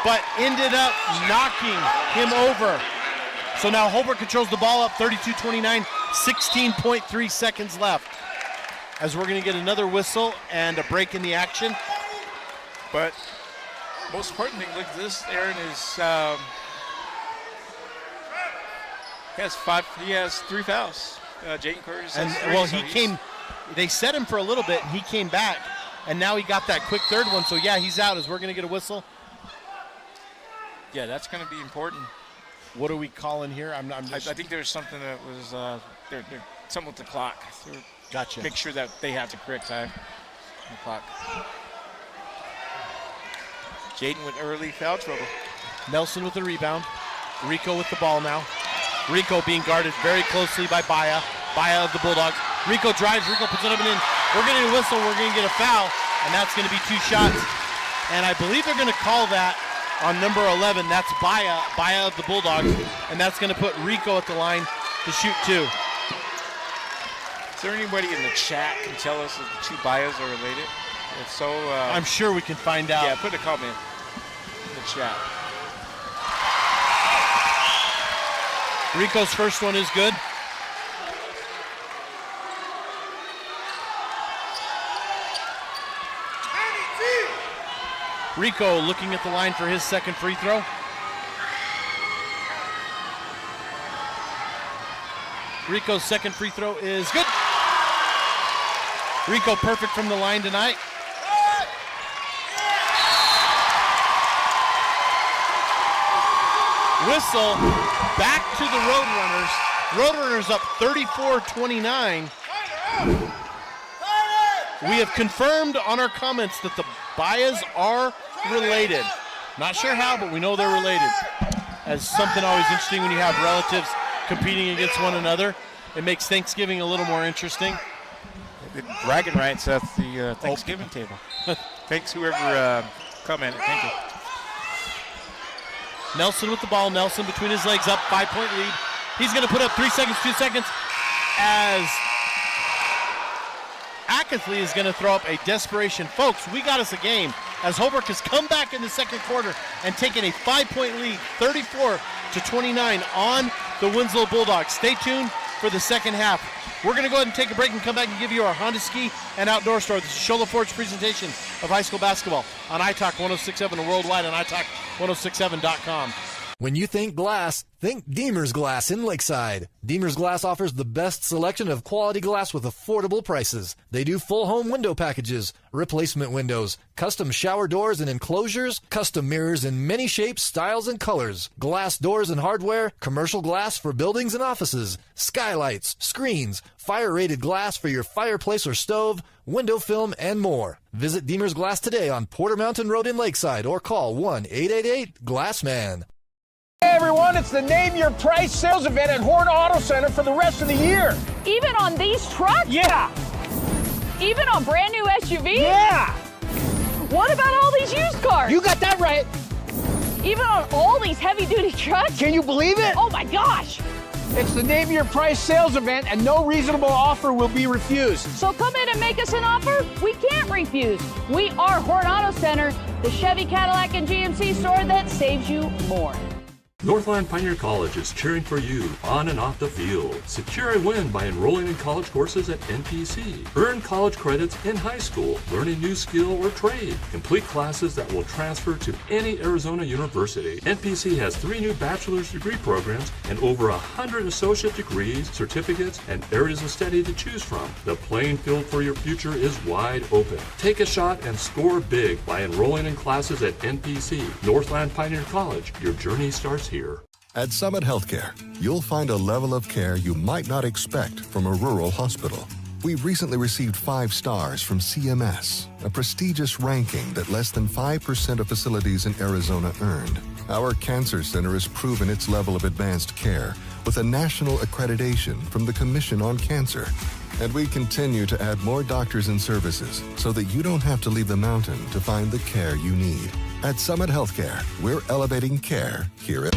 but ended up knocking him over. So now Holbrook controls the ball up 32-29, 16.3 seconds left. As we're gonna get another whistle and a break in the action. But most important thing, look at this, Aaron, is he has 3 fouls. Jayden Curtis has 3. Well, so they set him for a little bit, and he came back, and now he got that quick third one, so yeah, he's out as we're gonna get a whistle. Yeah, that's gonna be important. What are we calling here? I think there's something that was they're something with the clock. Gotcha. Make sure that they have the correct time on the clock. Jayden with early foul trouble. Nelson with the rebound. Rico with the ball now. Rico being guarded very closely by Baya. Baya of the Bulldogs. Rico drives. Rico puts it up and in. We're going to get a whistle. We're going to get a foul, and that's going to be 2 shots. And I believe they're going to call that on number 11. That's Baya of the Bulldogs, and that's going to put Rico at the line to shoot 2. Is there anybody in the chat can tell us if the 2 Bayas are related? If so, I'm sure we can find out. Yeah, put a comment in the chat. Rico's first one is good. Rico looking at the line for his second free throw. Rico's second free throw is good. Rico perfect from the line tonight. Whistle back to the Roadrunners. Roadrunners up 34-29. We have confirmed on our comments that the Bayas are related. Not sure how, but we know they're related. As something always interesting when you have relatives competing against one another. It makes Thanksgiving a little more interesting. Bragging rights at the Thanksgiving table. Thanks whoever commented. Thank you. Nelson with the ball. Nelson between his legs, up 5-point lead. He's going to put up 3 seconds, 2 seconds, as Ackley is going to throw up a desperation. Folks, we got us a game as Holbrook has come back in the second quarter and taken a 5-point lead, 34-29 on the Winslow Bulldogs. Stay tuned for the second half. We're going to go ahead and take a break and come back and give you our Honda Ski and Outdoor Store. This is Shola Ford's presentation of high school basketball on iTalk 106.7 and worldwide on iTalk1067.com. When you think glass, think Deemer's Glass in Lakeside. Deemer's Glass offers the best selection of quality glass with affordable prices. They do full home window packages, replacement windows, custom shower doors and enclosures, custom mirrors in many shapes, styles, and colors, glass doors and hardware, commercial glass for buildings and offices, skylights, screens, fire-rated glass for your fireplace or stove, window film, and more. Visit Deemer's Glass today on Porter Mountain Road in Lakeside or call 1-888-GLASSMAN. Hey everyone, it's the Name Your Price sales event at Horn Auto Center for the rest of the year. Even on these trucks? Yeah. Even on brand new SUVs? Yeah. What about all these used cars? You got that right. Even on all these heavy duty trucks? Can you believe it? Oh my gosh. It's the Name Your Price sales event and no reasonable offer will be refused. So come in and make us an offer we can't refuse. We are Horn Auto Center, the Chevy, Cadillac, and GMC store that saves you more. Northland Pioneer College is cheering for you on and off the field. Secure a win by enrolling in college courses at NPC. Earn college credits in high school, learn a new skill or trade. Complete classes that will transfer to any Arizona university. NPC has 3 new bachelor's degree programs and over 100 associate degrees, certificates, and areas of study to choose from. The playing field for your future is wide open. Take a shot and score big by enrolling in classes at NPC. Northland Pioneer College. Your journey starts here. At Summit Healthcare, you'll find a level of care you might not expect from a rural hospital. We recently received 5 stars from CMS, a prestigious ranking that less than 5% of facilities in Arizona earned. Our cancer center has proven its level of advanced care with a national accreditation from the Commission on Cancer. And we continue to add more doctors and services so that you don't have to leave the mountain to find the care you need. At Summit Healthcare, we're elevating care here at...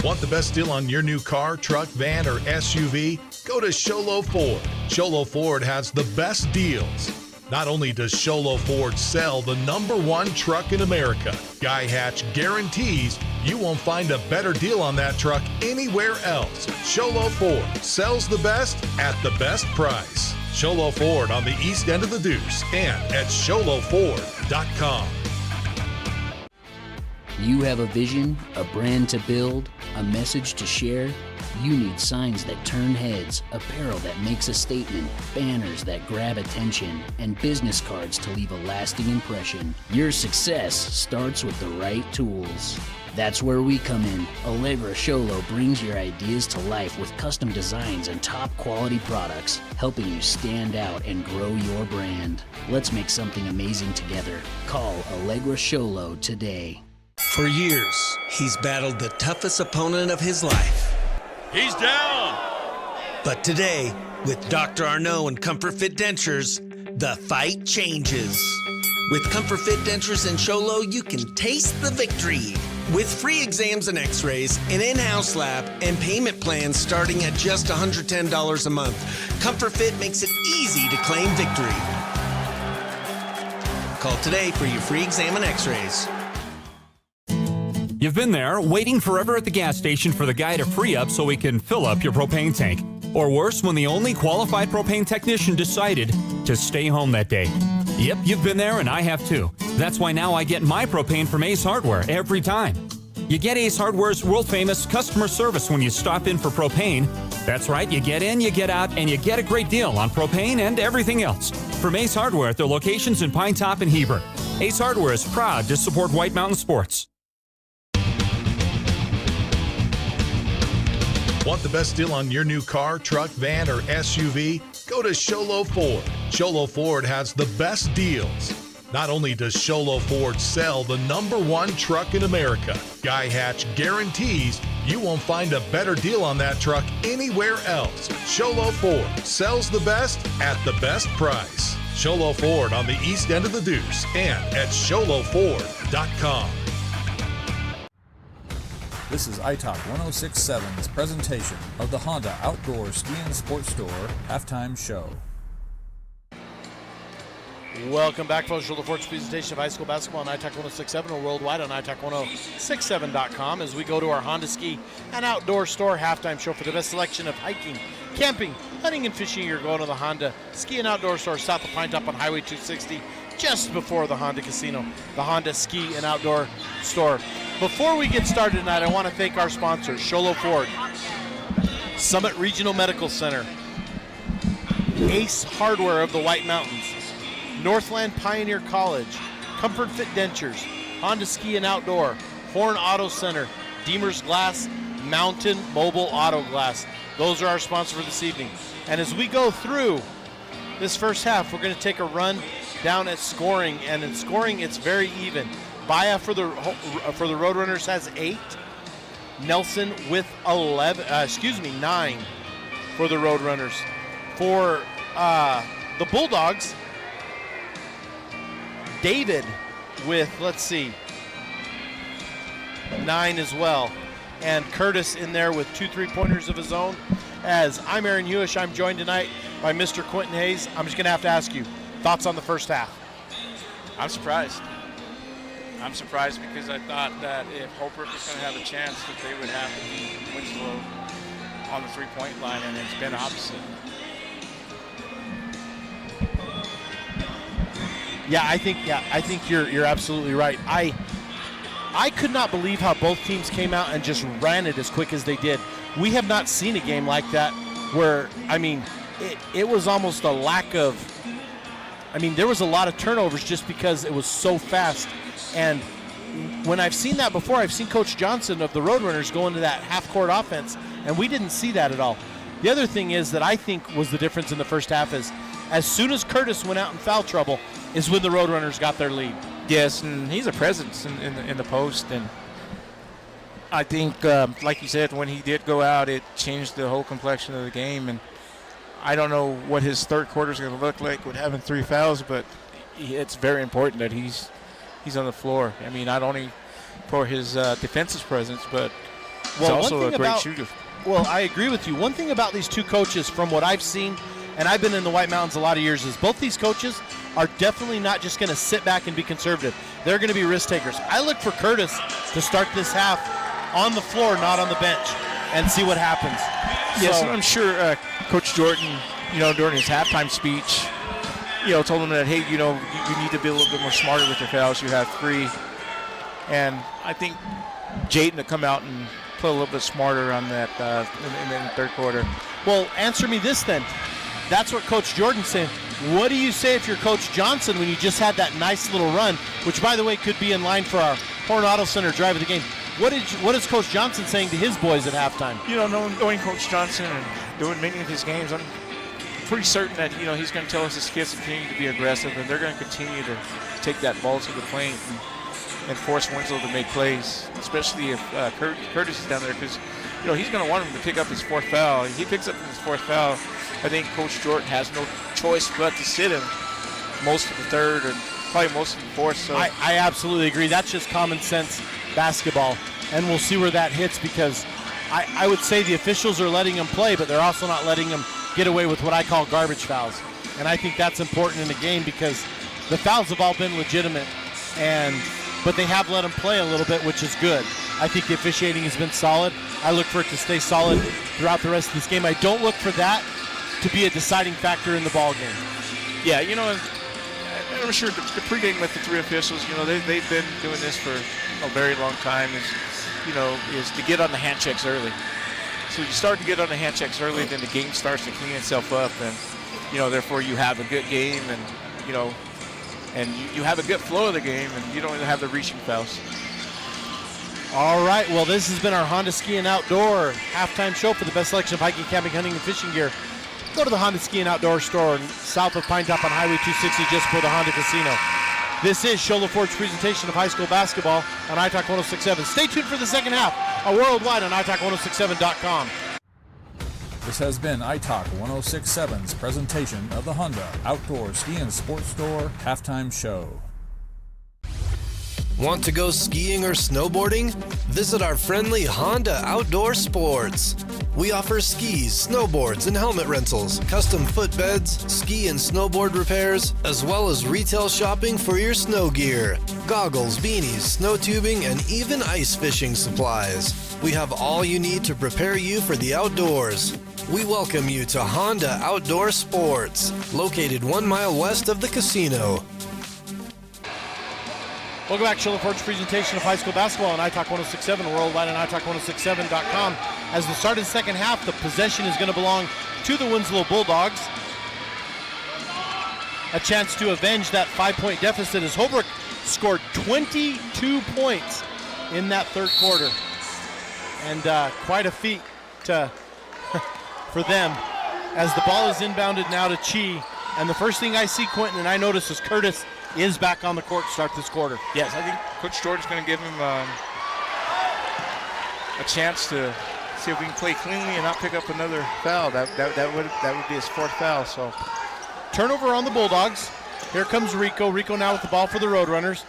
Want the best deal on your new car, truck, van, or SUV? Go to Sholo Ford. Sholo Ford has the best deals. Not only does Sholo Ford sell the #1 truck in America, Guy Hatch guarantees you won't find a better deal on that truck anywhere else. Sholo Ford sells the best at the best price. Sholo Ford on the east end of the Deuce and at SholoFord.com. You have a vision, a brand to build, a message to share? You need signs that turn heads, apparel that makes a statement, banners that grab attention, and business cards to leave a lasting impression. Your success starts with the right tools. That's where we come in. Allegra Sholo brings your ideas to life with custom designs and top quality products, helping you stand out and grow your brand. Let's make something amazing together. Call Allegra Sholo today. For years, he's battled the toughest opponent of his life. He's down. But today, with Dr. Arnaud and Comfort Fit Dentures, the fight changes. With Comfort Fit Dentures and Sholo, you can taste the victory. With free exams and x-rays, an in-house lab, and payment plans starting at just $110 a month, Comfort Fit makes it easy to claim victory. Call today for your free exam and x-rays. You've been there, waiting forever at the gas station for the guy to free up so he can fill up your propane tank. Or worse, when the only qualified propane technician decided to stay home that day. Yep, you've been there and I have too. That's why now I get my propane from Ace Hardware every time. You get Ace Hardware's world-famous customer service when you stop in for propane. That's right, you get in, you get out, and you get a great deal on propane and everything else. From Ace Hardware at their locations in Pine Top and Heber. Ace Hardware is proud to support White Mountain Sports. Want the best deal on your new car, truck, van, or SUV? Go to Sholo Ford. Sholo Ford has the best deals. Not only does Sholo Ford sell the #1 truck in America, Guy Hatch guarantees you won't find a better deal on that truck anywhere else. Sholo Ford sells the best at the best price. Sholo Ford on the east end of the Deuce and at SholoFord.com. This is iTalk 106.7's presentation of the Honda Outdoor Ski and Sports Store halftime show. Welcome back, folks, to the Ford's presentation of high school basketball on iTalk 106.7 or worldwide on iTalk1067.com as we go to our Honda Ski and Outdoor Store halftime show for the best selection of hiking, camping, hunting, and fishing. You're going to the Honda Ski and Outdoor Store south of Pine Top on Highway 260, just before the Honda Casino, the Honda Ski and Outdoor Store. Before we get started tonight, I want to thank our sponsors, Sholo Ford, Summit Regional Medical Center, Ace Hardware of the White Mountains, Northland Pioneer College, Comfort Fit Dentures, Honda Ski and Outdoor, Horn Auto Center, Deemer's Glass, Mountain Mobile Auto Glass. Those are our sponsors for this evening. And as we go through this first half, we're going to take a run down at scoring, and in scoring, it's very even. Baya for the Roadrunners has 8. Nelson with 9 for the Roadrunners. For the Bulldogs, David with, 9 as well. And Curtis in there with 2 3-pointers of his own. As I'm Aaron Hewish, I'm joined tonight by Mr. Quentin Hayes. I'm just going to have to ask you, thoughts on the first half? I'm surprised. I'm surprised because I thought that if Holbrook was going to have a chance, that they would have to beat Winslow on the three-point line, and it's been opposite. I think you're absolutely right. I could not believe how both teams came out and just ran it as quick as they did. We have not seen a game like that where, it was almost a lack of, there was a lot of turnovers just because it was so fast. And when I've seen that before, I've seen Coach Johnson of the Roadrunners go into that half-court offense, and we didn't see that at all. The other thing is that I think was the difference in the first half is as soon as Curtis went out in foul trouble is when the Roadrunners got their lead. Yes, and he's a presence in the post, and I think, like you said, when he did go out, it changed the whole complexion of the game. And I don't know what his third quarter is going to look like with having 3 fouls, but it's very important that he's on the floor. I mean, not only for his defensive presence, but he's also a great shooter. Well, I agree with you. One thing about these two coaches, from what I've seen, and I've been in the White Mountains a lot of years, is both these coaches are definitely not just going to sit back and be conservative. They're going to be risk takers. I look for Curtis to start this half on the floor, not on the bench, and see what happens. Yes, and I'm sure Coach Jordan, during his halftime speech, told him that, hey, you need to be a little bit more smarter with your fouls. You have 3. And I think Jaden to come out and play a little bit smarter on that in the third quarter. Well, answer me this then. That's what Coach Jordan's saying. What do you say if you're Coach Johnson when you just had that nice little run, which, by the way, could be in line for our Horn Auto Center drive of the game? What is Coach Johnson saying to his boys at halftime? Knowing Coach Johnson and doing many of his games, I'm pretty certain that, he's going to tell us his kids to continue to be aggressive, and they're going to continue to take that ball to the paint and force Winslow to make plays, especially if Curtis is down there, because he's going to want him to pick up his 4th foul. If he picks up his 4th foul, I think Coach Jordan has no choice but to sit him most of the third and probably most of the fourth. So I absolutely agree. That's just common sense basketball, and we'll see where that hits, because I would say the officials are letting him play, but they're also not letting him get away with what I call garbage fouls. And I think that's important in the game, because the fouls have all been legitimate, but they have let him play a little bit, which is good. I think the officiating has been solid. I look for it to stay solid throughout the rest of this game. I don't look for that to be a deciding factor in the ball game. Yeah, I'm sure the pregame with the 3 officials, they've been doing this for a very long time, is to get on the hand checks early. So you start to get on the hand checks early, then the game starts to clean itself up, and, therefore you have a good game, and, you have a good flow of the game, and you don't have the reaching fouls. All right, well, this has been our Honda Ski and Outdoor halftime show for the best selection of hiking, camping, hunting, and fishing gear. Go to the Honda Ski and Outdoor store south of Pine Top on Highway 260 just before the Honda Casino. This is Shola Ford's presentation of high school basketball on iTalk 106.7. Stay tuned for the second half, worldwide on iTalk1067.com. This has been iTalk 106.7's presentation of the Honda Outdoor Ski and Sports Store halftime show. Want to go skiing or snowboarding? Visit our friendly Honda Outdoor Sports. We offer skis, snowboards, and helmet rentals, custom footbeds, ski and snowboard repairs, as well as retail shopping for your snow gear, goggles, beanies, snow tubing, and even ice fishing supplies. We have all you need to prepare you for the outdoors. We welcome you to Honda Outdoor Sports, located 1 mile west of the casino. Welcome back to Shola Ford's presentation of high school basketball on iTalk 106.7, worldwide on iTalk1067.com. As the start of the second half, the possession is going to belong to the Winslow Bulldogs. A chance to avenge that 5-point deficit as Holbrook scored 22 points in that third quarter. And quite a feat for them as the ball is inbounded now to Chi. And the first thing I see, Quentin, and I notice, is Curtis is back on the court to start this quarter. Yes, I think Coach Jordan's going to give him a chance to see if we can play cleanly and not pick up another foul. That would be his 4th foul. So turnover on the Bulldogs. Here comes Rico. Rico now with the ball for the Roadrunners.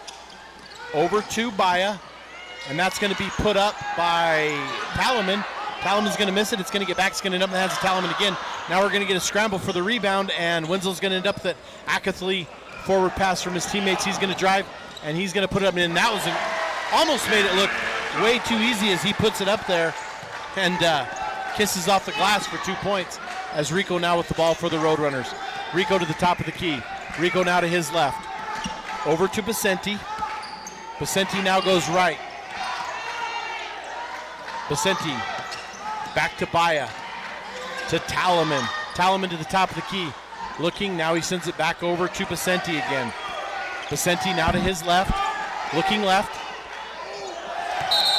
Over to Baya, and that's going to be put up by Talaman. Talaman's going to miss it. It's going to get back. It's going to end up in the hands of Talaman again. Now we're going to get a scramble for the rebound, and Winslow's going to end up with that Acathlete forward pass from his teammates. He's going to drive, and he's going to put it up. And that was almost made it look way too easy as he puts it up there and kisses off the glass for 2 points as Rico now with the ball for the Roadrunners. Rico to the top of the key. Rico now to his left. Over to Basenti. Basenti now goes right. Basenti back to Baya. To Talaman. Talaman to the top of the key. Looking, now he sends it back over to Basenti again. Basenti now to his left. Looking left.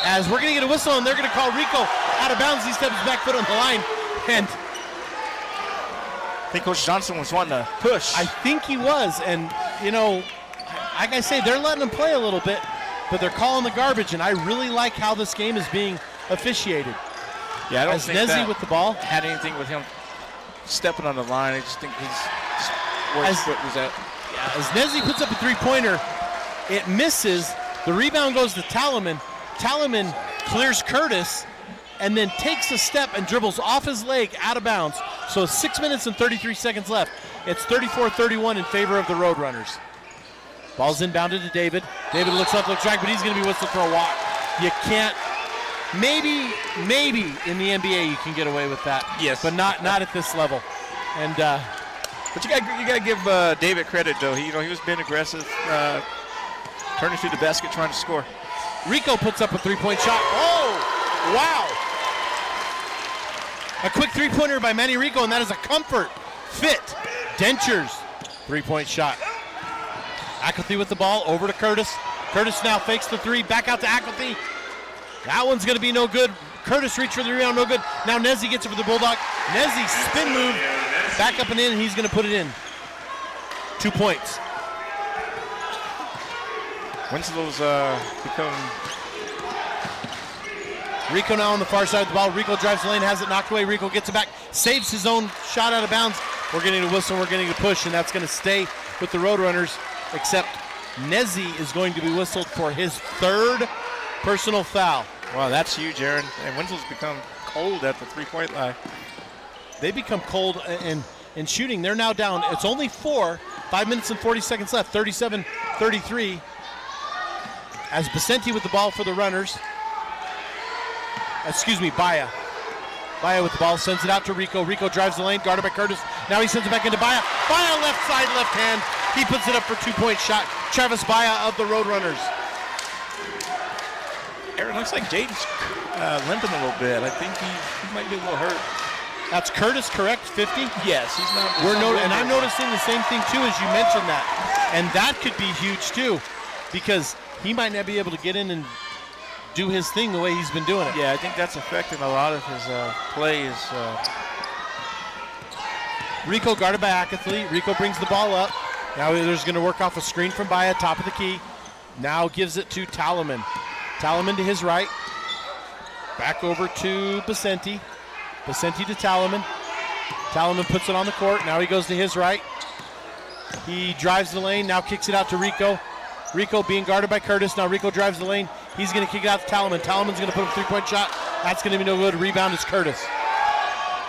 As we're going to get a whistle, and they're going to call Rico out of bounds. He steps back foot on the line. And I think Coach Johnson was wanting to push. I think he was, and like I say, they're letting him play a little bit, but they're calling the garbage, and I really like how this game is being officiated. Yeah, I don't As think Nezzy that with the ball had anything with him stepping on the line. I just think where his foot was at. Yeah, as Nezzy puts up a three-pointer, it misses. The rebound goes to Talaman. Talaman clears Curtis and then takes a step and dribbles off his leg out of bounds. So 6 minutes and 33 seconds left. It's 34-31 in favor of the Roadrunners. Ball's inbounded to David. David looks left, looks right, but he's going to be whistled for a walk. You can't. Maybe in the NBA you can get away with that. Yes, but not at this level. And but you got to give David credit though. He was being aggressive, turning through the basket, trying to score. Rico puts up a three-point shot. Oh, wow! A quick three-pointer by Manny Rico, and that is a comfort fit. Dentures three-point shot. Ackley with the ball over to Curtis. Curtis now fakes the three, back out to Ackley. That one's going to be no good. Curtis reached for the rebound, no good. Now Nezzy gets it for the Bulldog. Nezzy spin move, back up and in, and he's going to put it in. 2 points. Winslow's become... Rico now on the far side of the ball. Rico drives the lane, has it knocked away. Rico gets it back, saves his own shot out of bounds. We're getting a whistle, we're getting a push, and that's going to stay with the Roadrunners, except Nezzy is going to be whistled for his third personal foul. Wow, that's huge, Aaron. And Winslow's become cold at the three-point line. They become cold in shooting. They're now down. It's only 4. 5 minutes and 40 seconds left. 37-33. As Basenti with the ball for the Runners. Excuse me, Baya. Baya with the ball, sends it out to Rico. Rico drives the lane, guarded by Curtis. Now he sends it back into Baya. Baya left side, left hand. He puts it up for 2-point shot. Travis Baya of the Roadrunners. Aaron, looks like Jaden's limping a little bit. I think he might be a little hurt. That's Curtis, correct? 50? Yes, he's not. And I'm noticing the same thing too as you mentioned that, and that could be huge too, because he might not be able to get in and do his thing the way he's been doing it. Yeah, I think that's affecting a lot of his plays. Rico guarded by Ackley. Rico brings the ball up. Now there's going to work off a screen from Baya, top of the key. Now gives it to Talaman. Talaman to his right. Back over to Basenti. Basenti to Talaman. Talaman puts it on the court. Now he goes to his right. He drives the lane. Now kicks it out to Rico. Rico being guarded by Curtis. Now Rico drives the lane. He's going to kick it out to Talaman. Talaman's going to put up a three-point shot. That's going to be no good. Rebound is Curtis.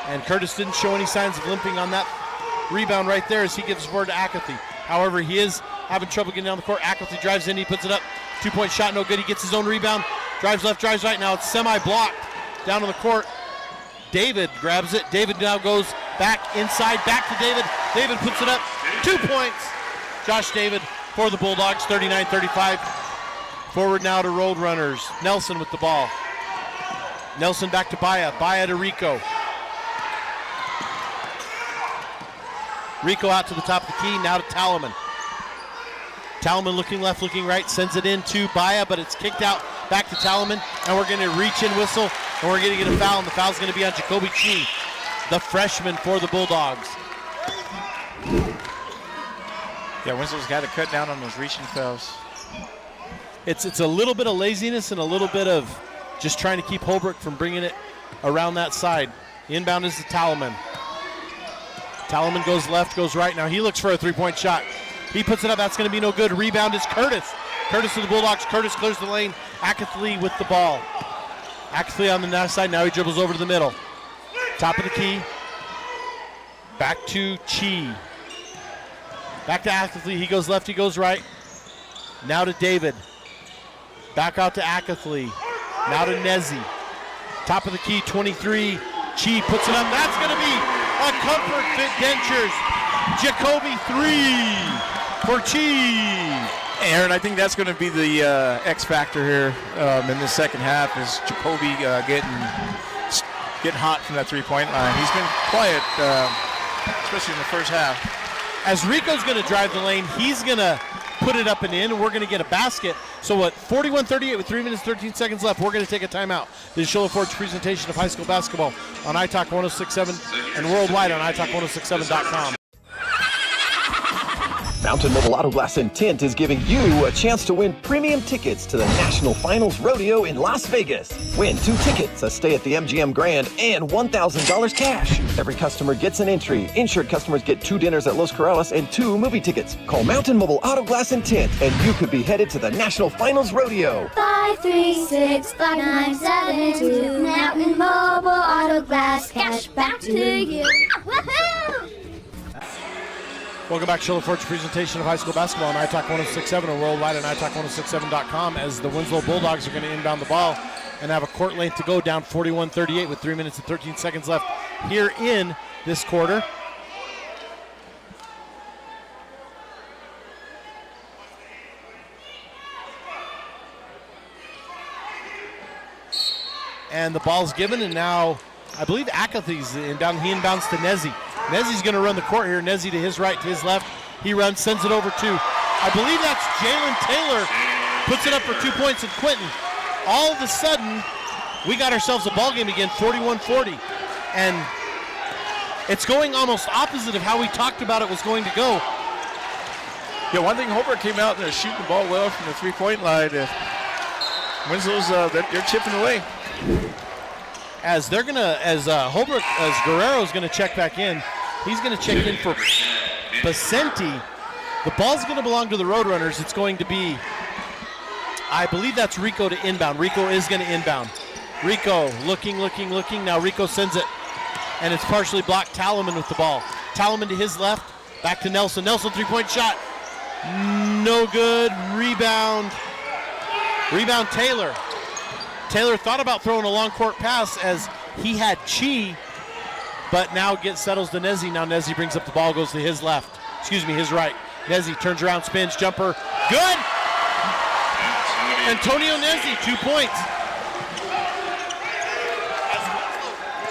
And Curtis didn't show any signs of limping on that rebound right there as he gives forward to Ackley. However, he is having trouble getting down the court. Ackley drives in. He puts it up. 2-point shot, no good. He gets his own rebound. Drives left, drives right. Now it's semi-blocked down on the court. David grabs it. David now goes back inside, back to David. David puts it up. 2 points. Josh David for the Bulldogs, 39-35. Forward now to Roadrunners. Nelson with the ball. Nelson back to Baya. Baya to Rico. Rico out to the top of the key. Now to Talaman. Talaman looking left, looking right. Sends it in to Baya, but it's kicked out back to Talaman. And we're going to reach in whistle. And we're going to get a foul. And the foul's going to be on Jacoby Chi, the freshman for the Bulldogs. Yeah, Winslow's got to cut down on those reaching fouls. It's a little bit of laziness and a little bit of just trying to keep Holbrook from bringing it around that side. Inbound is to Talaman. Talaman goes left, goes right. Now he looks for a three-point shot. He puts it up. That's going to be no good. Rebound is Curtis. Curtis to the Bulldogs. Curtis clears the lane. Ackley with the ball. Ackley on the left side. Now he dribbles over to the middle. Top of the key. Back to Chi. Back to Ackley. He goes left. He goes right. Now to David. Back out to Ackley. Now to Nezzy. Top of the key, 23. Chi puts it up. That's going to be a comfort fit Dentures. Jacoby 3 for Chi. Aaron, I think that's going to be the X factor here in the second half is Jacoby getting hot from that three-point line. He's been quiet, especially in the first half. As Rico's going to drive the lane, he's going to put it up and in, and we're going to get a basket. So what, 41-38 with 3 minutes 13 seconds left. We're going to take a timeout. This is Shola Ford's presentation of high school basketball on iTalk 106.7 and worldwide on iTalk1067.com. Mountain Mobile Auto Glass and Tint is giving you a chance to win premium tickets to the National Finals Rodeo in Las Vegas. Win 2 tickets, a stay at the MGM Grand, and $1,000 cash. Every customer gets an entry. Insured customers get 2 dinners at Los Corrales and 2 movie tickets. Call Mountain Mobile Auto Glass and Tint, and you could be headed to the National Finals Rodeo. 536-5972. Mountain Mobile Auto Glass. Cash back to you. Woohoo! Welcome back to Shola Ford's presentation of high school basketball on iTalk 106.7 and worldwide on iTalk1067.com as the Winslow Bulldogs are going to inbound the ball and have a court length to go, down 41-38 with 3 minutes and 13 seconds left here in this quarter. And the ball's given, and now I believe Akathy's inbound. He inbounds to Nezzi. Nezzi's going to run the court here. Nezzi to his right, to his left. He runs, sends it over to, I believe that's Jalen Taylor. Puts it up for 2 points, and Quentin. All of a sudden, we got ourselves a ball game again, 41-40. And it's going almost opposite of how we talked about it was going to go. Yeah, one thing, Holbrook came out and they're shooting the ball well from the three-point line. Winslow's, they're chipping away. As they're gonna, as Holbrook, as Guerrero's gonna check back in, he's gonna check in for Basenti. The ball's gonna belong to the Roadrunners. It's going to be, I believe that's Rico to inbound. Rico is gonna inbound. Rico looking. Now Rico sends it, and it's partially blocked. Talaman with the ball. Talaman to his left, back to Nelson. Nelson, three-point shot. No good. Rebound Taylor. Taylor thought about throwing a long court pass as he had Chi, but now settles to Nezzi. Now Nezzi brings up the ball, goes to his left. His right. Nezzi turns around, spins, jumper. Good! Antonio Nezzi, 2 points.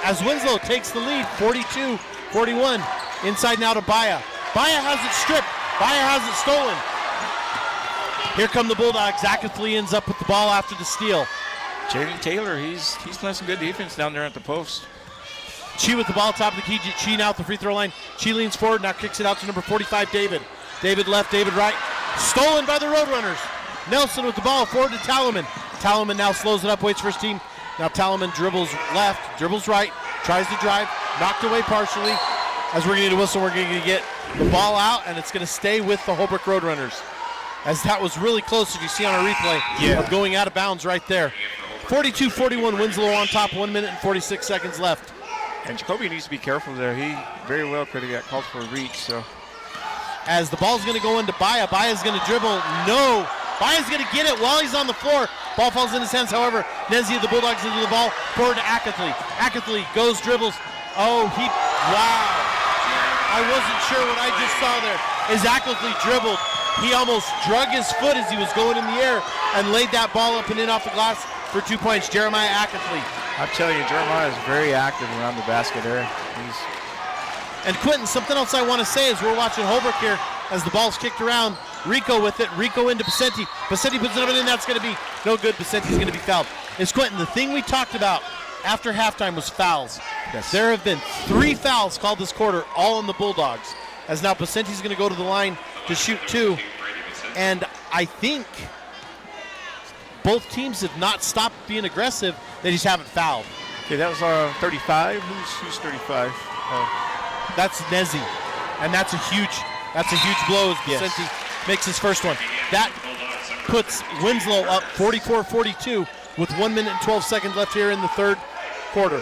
As Winslow takes the lead, 42-41. Inside now to Baya. Baya has it stripped. Baya has it stolen. Here come the Bulldogs. Akathley ends up with the ball after the steal. Jaden Taylor, he's playing some good defense down there at the post. Chi with the ball, top of the key. Chi now at the free throw line. Chi leans forward, now kicks it out to number 45, David. David left, David right. Stolen by the Roadrunners. Nelson with the ball, forward to Talaman. Talaman now slows it up, waits for his team. Now Talaman dribbles left, dribbles right, tries to drive, knocked away partially. As we're going to whistle, we're going to get the ball out, and it's going to stay with the Holbrook Roadrunners. As that was really close, if you see on our replay, of going out of bounds right there. 42-41, Winslow on top, 1 minute and 46 seconds left. And Jacoby needs to be careful there. He very well could have got called for a reach. So, as the ball's going to go into Baya, Baya's going to dribble. No, Baya's going to get it while he's on the floor. Ball falls in his hands. However, Nezzi of the Bulldogs into the ball, forward to Akathley. Akathley goes, dribbles. Oh, wow. I wasn't sure what I just saw there. As Akathley dribbled, he almost drug his foot as he was going in the air and laid that ball up and in off the glass for 2 points. Jeremiah Akathley. I'm telling you, Jeremiah is very active around the basket there. And Quentin, something else I want to say is we're watching Holbrook here as the ball's kicked around. Rico with it. Rico into Basenti. Basenti puts it in. That's going to be no good. Basenti's going to be fouled. It's Quentin. The thing we talked about after halftime was fouls. Yes. There have been 3 fouls called this quarter, all on the Bulldogs. As now Basenti's going to go to the line to shoot 2. And I think both teams have not stopped being aggressive. They just haven't fouled. Okay, that was 35. Who's 35? That's Nezzi, and that's a huge blow as Basenti makes his first one. That puts Winslow up 44-42 with 1 minute and 12 seconds left here in the third quarter.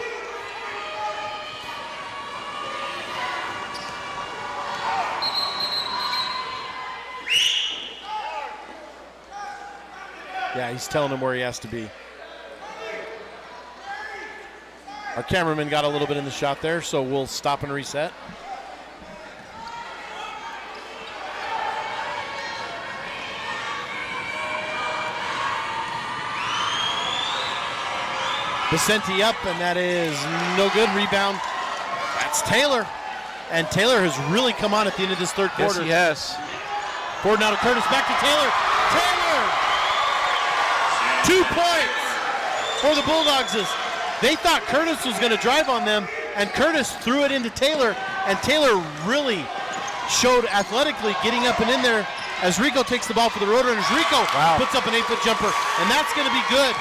Yeah, he's telling him where he has to be. Our cameraman got a little bit in the shot there, so we'll stop and reset. Basenti up, and that is no good. Rebound. That's Taylor. And Taylor has really come on at the end of this third quarter. Yes, he has. Forward now to Curtis, back to Taylor. Taylor! 2 points for the Bulldogs. They thought Curtis was going to drive on them, and Curtis threw it into Taylor, and Taylor really showed athletically getting up and in there as Rico takes the ball for the Roadrunners. Rico puts up an 8-foot jumper, and that's going to be good.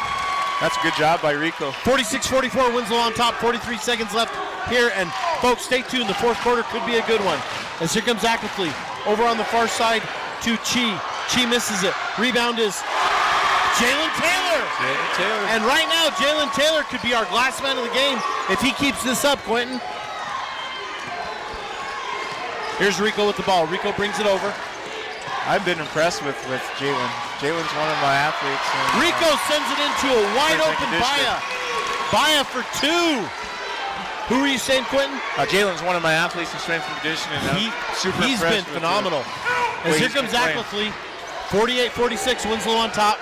That's a good job by Rico. 46-44, Winslow on top, 43 seconds left here, and folks, stay tuned. The fourth quarter could be a good one. As here comes Ackley over on the far side to Chi. Chi misses it. Rebound is Jalen Taylor. And right now, Jalen Taylor could be our glass man of the game if he keeps this up, Quentin. Here's Rico with the ball. Rico brings it over. I've been impressed with Jalen. Jalen's one of my athletes. Rico sends it into a wide open Baya. Baya for 2. Who were you saying, Quentin? Jalen's one of my athletes in strength and conditioning. He's been phenomenal. As here comes Ackley, 48-46, Winslow on top.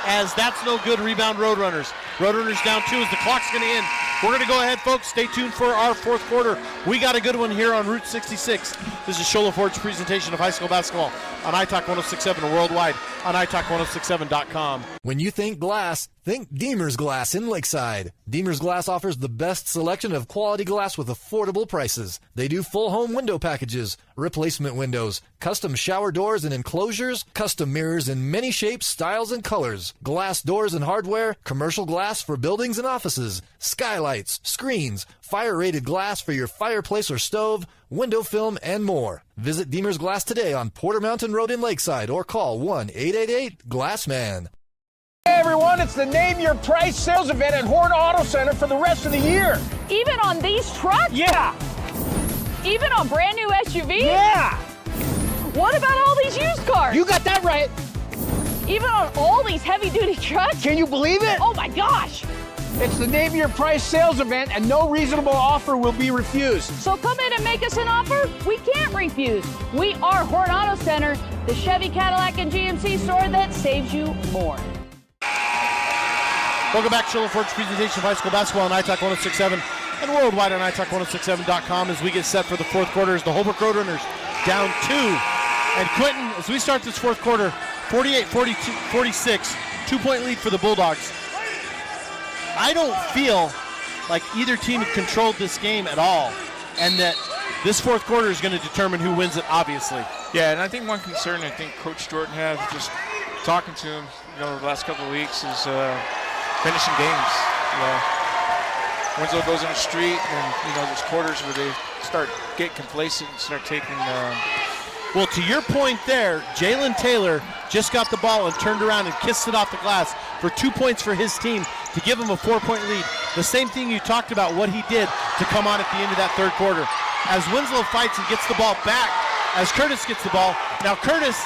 As that's no good, rebound Roadrunners. Roadrunners down 2 as the clock's going to end. We're going to go ahead, folks. Stay tuned for our fourth quarter. We got a good one here on Route 66. This is Shola Ford's presentation of high school basketball on iTalk 106.7 and worldwide on iTalk1067.com. When you think glass, think Deemer's Glass in Lakeside. Deemer's Glass offers the best selection of quality glass with affordable prices. They do full home window packages, replacement windows, custom shower doors and enclosures, custom mirrors in many shapes, styles, and colors, glass doors and hardware, commercial glass for buildings and offices, skylights, screens, fire-rated glass for your fireplace or stove, window film, and more. Visit Deemer's Glass today on Porter Mountain Road in Lakeside or call 1-888-GLASSMAN. Hey everyone, it's the Name Your Price sales event at Horn Auto Center for the rest of the year. Even on these trucks? Yeah. Even on brand new SUVs? Yeah. What about all these used cars? You got that right. Even on all these heavy-duty trucks? Can you believe it? Oh my gosh. It's the Name Your Price sales event, and no reasonable offer will be refused. So come in and make us an offer we can't refuse. We are Horn Auto Center, the Chevy, Cadillac, and GMC store that saves you more. Welcome back to Shola Ford's presentation of high school basketball on iTalk 106.7 and worldwide on iTalk1067.com as we get set for the fourth quarter as the Holbrook Roadrunners down 2. And Quentin, as we start this fourth quarter, 48-46, 2-point lead for the Bulldogs. I don't feel like either team had controlled this game at all, and that this fourth quarter is going to determine who wins it, obviously. Yeah, and I think one concern I think Coach Jordan has, just talking to him, the last couple of weeks, is finishing games. Winslow goes on the street, and there's quarters where they start getting complacent and start taking. Well, to your point there, Jalen Taylor just got the ball and turned around and kissed it off the glass for 2 points for his team to give him a 4-point lead. The same thing you talked about, what he did to come on at the end of that third quarter. As Winslow fights and gets the ball back, as Curtis gets the ball. Now Curtis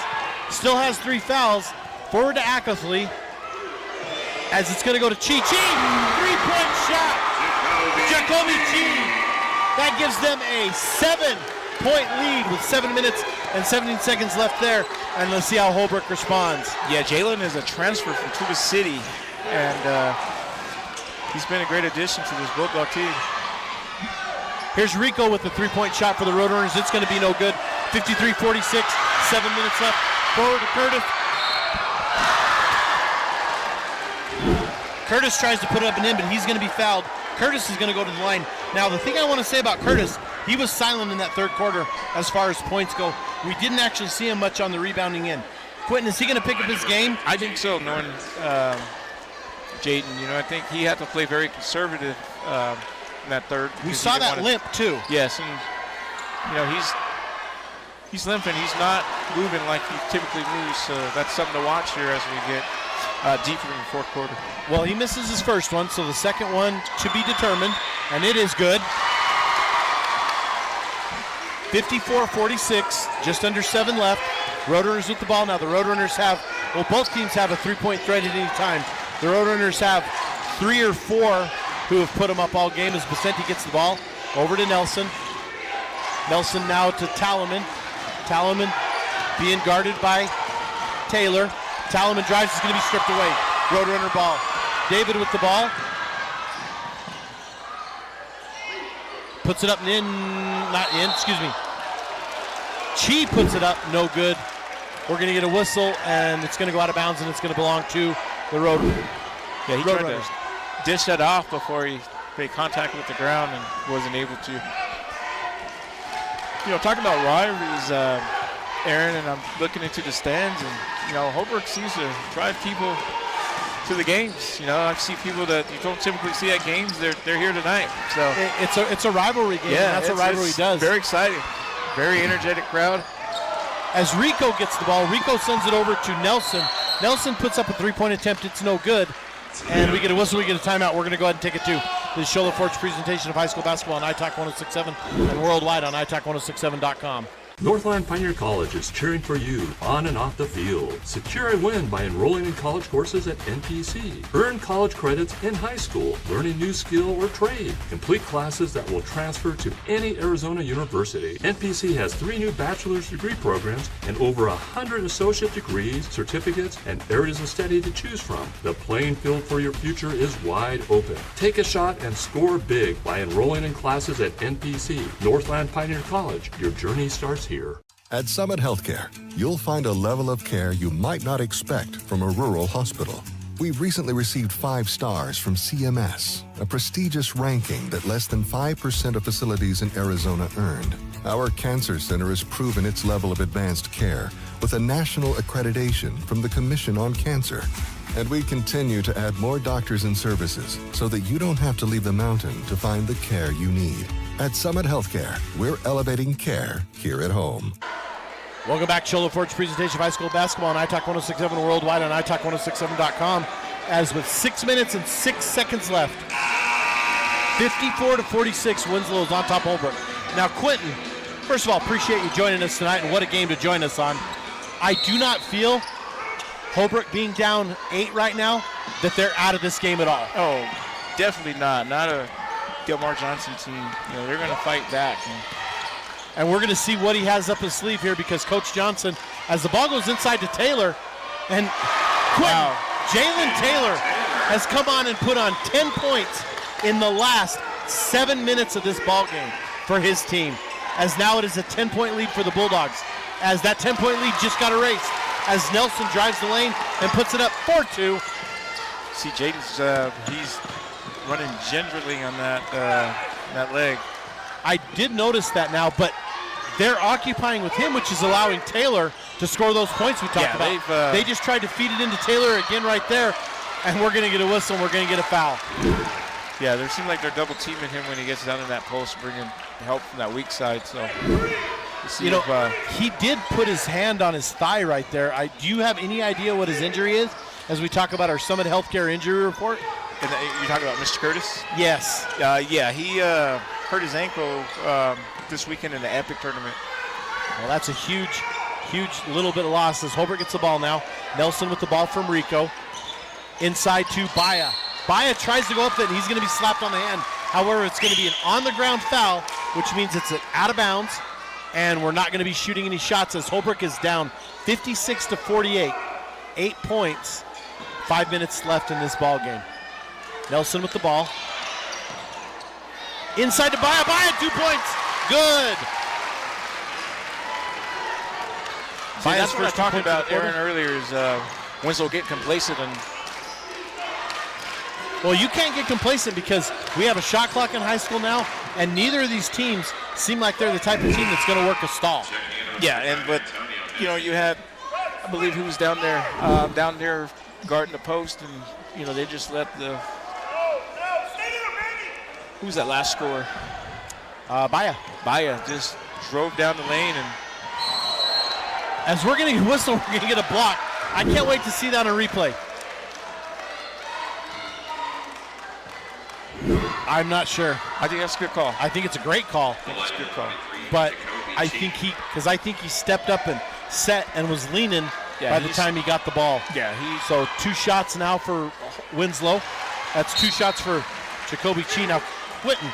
still has 3 fouls. Forward to Ackley. As it's going to go to Chi. 3-point shot. Jacoby Chi. That gives them a 7-point lead with 7 minutes and 17 seconds left there. And let's see how Holbrook responds. Yeah, Jalen is a transfer from Tuba City, and he's been a great addition to this Bulldog team. Here's Rico with the 3-point shot for the Roadrunners. It's going to be no good. 53-46, 7 minutes left. Forward to Curtis. Curtis tries to put it up and in, but he's going to be fouled. Curtis is going to go to the line. Now, the thing I want to say about Curtis, he was silent in that third quarter as far as points go. We didn't actually see him much on the rebounding end. Quentin, is he going to pick up his game? I think so, knowing Jaden. I think he had to play very conservative in that third. We saw that limp, too. Yes, and he's limping. He's not moving like he typically moves, so that's something to watch here as we get deeper in the fourth quarter. Well, he misses his first one, so the second one to be determined, and it is good. 54-46, just under 7 left. Roadrunners with the ball now. The Roadrunners have, both teams have a 3-point threat at any time. The Roadrunners have 3 or 4 who have put them up all game as Vicente gets the ball. Over to Nelson. Nelson now to Talaman. Talaman being guarded by Taylor. Talaman drives, is going to be stripped away. Roadrunner ball. David with the ball. Puts it up and in, not in, excuse me. Chi puts it up, no good. We're going to get a whistle, and it's going to go out of bounds, and it's going to belong to the road. Yeah, he tried to dish that off before he made contact with the ground and wasn't able to. Talking about rivalries, Aaron, and I'm looking into the stands, and, Holbrook seems to drive people to the games. I see people that you don't typically see at games. They're here tonight. So it's a rivalry game, yeah, and that's what rivalry does. Very exciting. Very energetic crowd. As Rico gets the ball, Rico sends it over to Nelson. Nelson puts up a three-point attempt. It's no good. And we get a whistle, we get a timeout. We're going to go ahead and take it to the Shola Forge presentation of high school basketball on iTalk 106.7 and worldwide on iTalk1067.com. Northland Pioneer College is cheering for you on and off the field. Secure a win by enrolling in college courses at NPC. Earn college credits in high school, learning new skill or trade. Complete classes that will transfer to any Arizona university. NPC has 3 new bachelor's degree programs and over 100 associate degrees, certificates, and areas of study to choose from. The playing field for your future is wide open. Take a shot and score big by enrolling in classes at NPC. Northland Pioneer College. Your journey starts here. At Summit Healthcare, you'll find a level of care you might not expect from a rural hospital. We've recently received 5 stars from CMS, a prestigious ranking that less than 5% of facilities in Arizona earned. Our cancer center has proven its level of advanced care with a national accreditation from the Commission on Cancer. And we continue to add more doctors and services so that you don't have to leave the mountain to find the care you need. At Summit Healthcare, we're elevating care here at home. Welcome back, Shola Forge presentation of high school basketball on iTalk 106.7 worldwide on iTalk1067.com. As with 6 minutes and 6 seconds left, 54-46, Winslow is on top of Holbrook. Now, Quentin, first of all, appreciate you joining us tonight, and what a game to join us on. I do not feel Holbrook being down 8 right now that they're out of this game at all. Oh, definitely not. Not a Gilmar Johnson team. They're going to fight back. And we're going to see what he has up his sleeve here, because Coach Johnson, as the ball goes inside to Taylor, and wow, Jalen Taylor has come on and put on 10 points in the last 7 minutes of this ball game for his team, as now it is a 10-point lead for the Bulldogs, as that 10-point lead just got erased, as Nelson drives the lane and puts it up 4-2. See, Jaden's he's running gingerly on that leg. I did notice that now, but they're occupying with him, which is allowing Taylor to score those points we talked about. They just tried to feed it into Taylor again right there, and we're going to get a whistle, and we're going to get a foul. Yeah, there seems like they're double teaming him when he gets down in that post, bringing help from that weak side. So, he did put his hand on his thigh right there. Do you have any idea what his injury is, as we talk about our Summit Healthcare injury report? You're talking about Mr. Curtis? Yes. Yeah, he hurt his ankle this weekend in the Epic tournament. Well, that's a huge little bit of loss as Holbrook gets the ball now. Nelson with the ball from Rico. Inside to Baya. Baya tries to go up there, and he's going to be slapped on the hand. However, it's going to be an on-the-ground foul, which means it's out of bounds, and we're not going to be shooting any shots as Holbrook is down 56-48. 8 points, 5 minutes left in this ball game. Nelson with the ball. Inside to Baya. Baya, 2 points. Good. See, that's what I was talking about, Aaron, earlier, is Winslow getting complacent. Well, you can't get complacent because we have a shot clock in high school now, and neither of these teams seem like they're the type of team that's going to work a stall. Yeah, but you had, I believe, who was down there guarding the post, and they just let the. Who was that last scorer? Baya. Baya just drove down the lane, and as we're getting a whistle, we're going to get a block. I can't wait to see that on replay. I'm not sure. I think that's a good call. I think it's a great call. I think it's a good call. But I think he stepped up and set and was leaning by the time he got the ball. Yeah. So 2 shots now for Winslow. That's 2 shots for Jacoby Chi. Now, Quentin,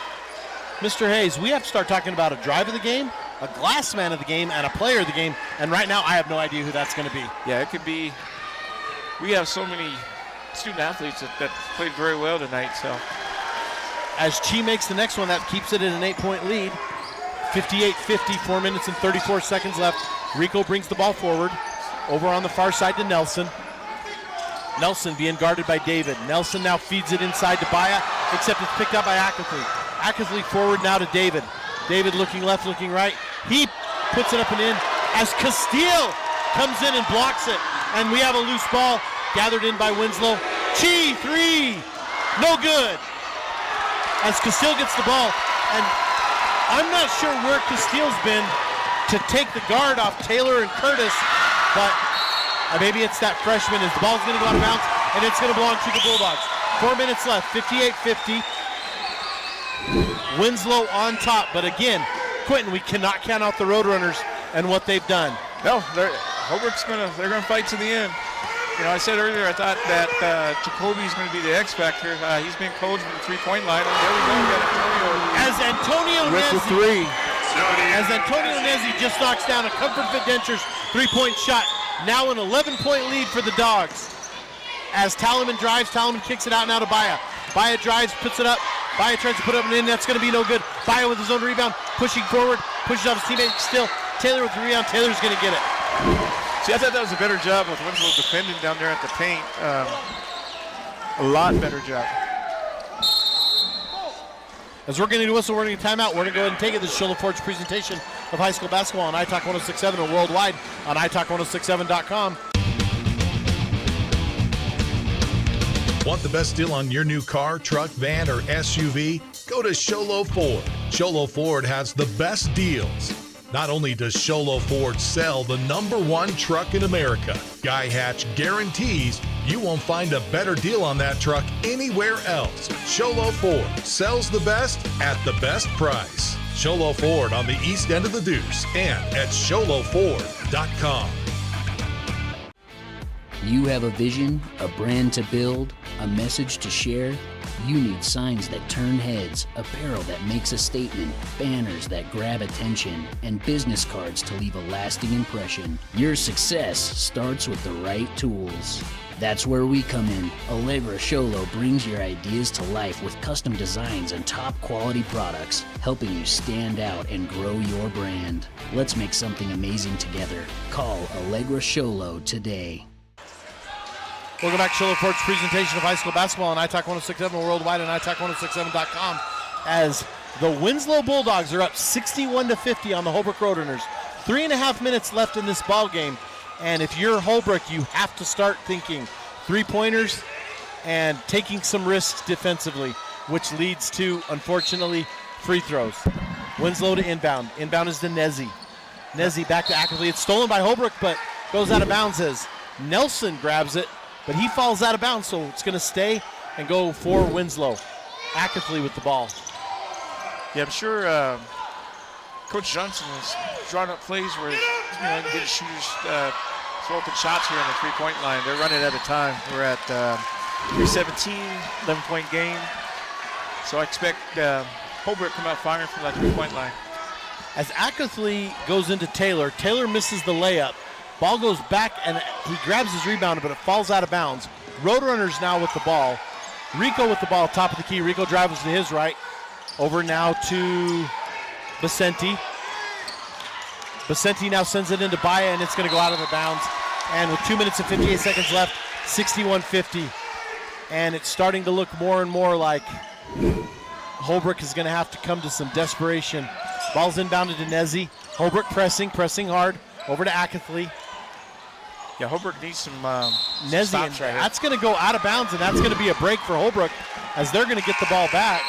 Mr. Hayes, we have to start talking about a drive of the game, a glass man of the game, and a player of the game. And right now, I have no idea who that's going to be. Yeah, it could be. We have so many student athletes that played very well tonight. So, as Chi makes the next one, that keeps it at an 8-point lead. 58-50, 4 minutes and 34 seconds left. Rico brings the ball forward. Over on the far side to Nelson. Nelson being guarded by David. Nelson now feeds it inside to Baya, except it's picked up by Ackley. Ackley forward now to David. David looking left, looking right. He puts it up and in as Castile comes in and blocks it. And we have a loose ball gathered in by Winslow. Chi, three, no good. As Castile gets the ball, and I'm not sure where Castile's been to take the guard off Taylor and Curtis, but maybe it's that freshman as the ball's going to go out of bounds, and it's going to belong to the Bulldogs. 4 minutes left, 58-50. Winslow on top, but again, Quentin, we cannot count out the Roadrunners and what they've done. No, Holbrook's they're gonna fight to the end. You know, I said earlier I thought that Jacoby's going to be the X factor. He's been coached from the three-point line. And there we go. We got Antonio. As Antonio with the Nezzi, three. As Antonio Nezzi just knocks down a Comfort Fit Dentures three-point shot. Now an 11-point lead for the Dogs. As Talaman drives, Talaman kicks it out now to Baya. Baya drives, puts it up. Baya tries to put it up and in. That's going to be no good. Baya with his own rebound, pushing forward, pushes off his teammate. Still, Taylor with the rebound. Taylor's going to get it. See, I thought that was a better job with Winslow defending down there at the paint. A lot better job. As we're getting to whistle, we're going to timeout. We're going to go ahead and take it. This is Shola Ford's presentation of high school basketball on iTalk 106.7 and worldwide on iTalk1067.com. Want the best deal on your new car, truck, van, or SUV? Go to Sholo Ford. Sholo Ford has the best deals. Not only does Sholo Ford sell the #1 truck in America, Guy Hatch guarantees you won't find a better deal on that truck anywhere else. Sholo Ford sells the best at the best price. Sholo Ford on the east end of the Deuce and at SholoFord.com. You have a vision, a brand to build, a message to share. You need signs that turn heads, apparel that makes a statement, banners that grab attention, and business cards to leave a lasting impression. Your success starts with the right tools. That's where we come in. Allegra Sholo brings your ideas to life with custom designs and top quality products, helping you stand out and grow your brand. Let's make something amazing together. Call Allegra Sholo today. Welcome back to Shola Ford's presentation of high school basketball on iTalk 106.7 worldwide and iTalk1067.com. As the Winslow Bulldogs are up 61-50 on the Holbrook Roadrunners. 3.5 minutes left in this ball game, and if you're Holbrook, you have to start thinking three-pointers and taking some risks defensively, which leads to, unfortunately, free throws. Winslow to inbound. Inbound is to Nezzi. Nezzi back to Ackley. It's stolen by Holbrook, but goes out of bounds as Nelson grabs it. But he falls out of bounds, so it's going to stay and go for Winslow. Ackley with the ball. Yeah, I'm sure Coach Johnson is drawing up plays where he's going to get shooters throw open shots here on the three-point line. They're running out of time. We're at 3:17, 11-point game. So I expect Holbrook to come out firing from that three-point line. As Ackley goes into Taylor, Taylor misses the layup. Ball goes back, and he grabs his rebound, but it falls out of bounds. Roadrunners now with the ball. Rico with the ball, top of the key. Rico drives to his right. Over now to Vicente. Vicente now sends it into Baya, and it's going to go out of the bounds. And with 2 minutes and 58 seconds left, 61-50. And it's starting to look more and more like Holbrook is going to have to come to some desperation. Ball's inbounded to Nezzi. Holbrook pressing hard. Over to Ackley. Yeah, Holbrook needs some Nezzi, stops right here. that's going to go out of bounds, and that's going to be a break for Holbrook as they're going to get the ball back.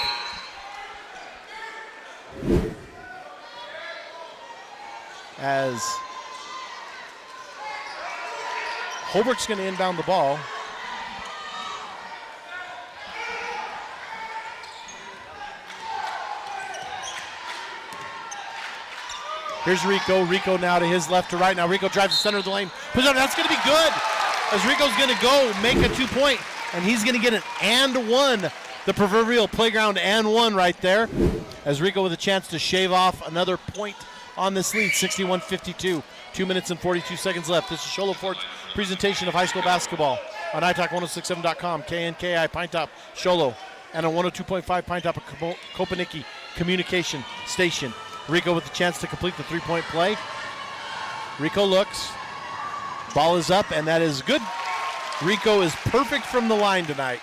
As Holbrook's going to inbound the ball. Here's Rico. Rico now to his left to right. Now Rico drives the center of the lane. That's going to be good. As Rico's going to go make a 2-point, and he's going to get an and one. The proverbial playground and one right there. As Rico with a chance to shave off another point on this lead. 61-52. 2 minutes and 42 seconds left. This is Shola Ford's presentation of high school basketball on iTalk1067.com. KNKI Pine Top Sholo and on 102.5 Pine Top Kopaniki Communication Station. Rico with the chance to complete the three-point play. Rico looks. Ball is up, and that is good. Rico is perfect from the line tonight.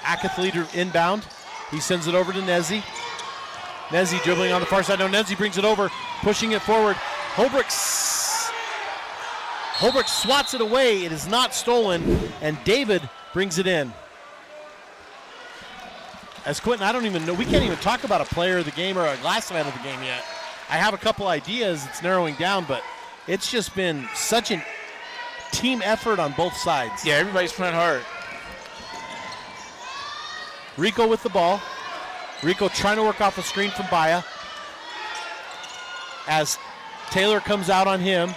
Acathlete inbound. He sends it over to Nezzi. Nezzi dribbling on the far side. No, Nezzi brings it over, pushing it forward. Holbrook swats it away. It is not stolen, and David brings it in. As Quentin, I don't even know. We can't even talk about a player of the game or a glass man of the game yet. I have a couple ideas. It's narrowing down, but it's just been such a team effort on both sides. Yeah, everybody's playing hard. Rico with the ball. Rico trying to work off a screen from Baya. As Taylor comes out on him.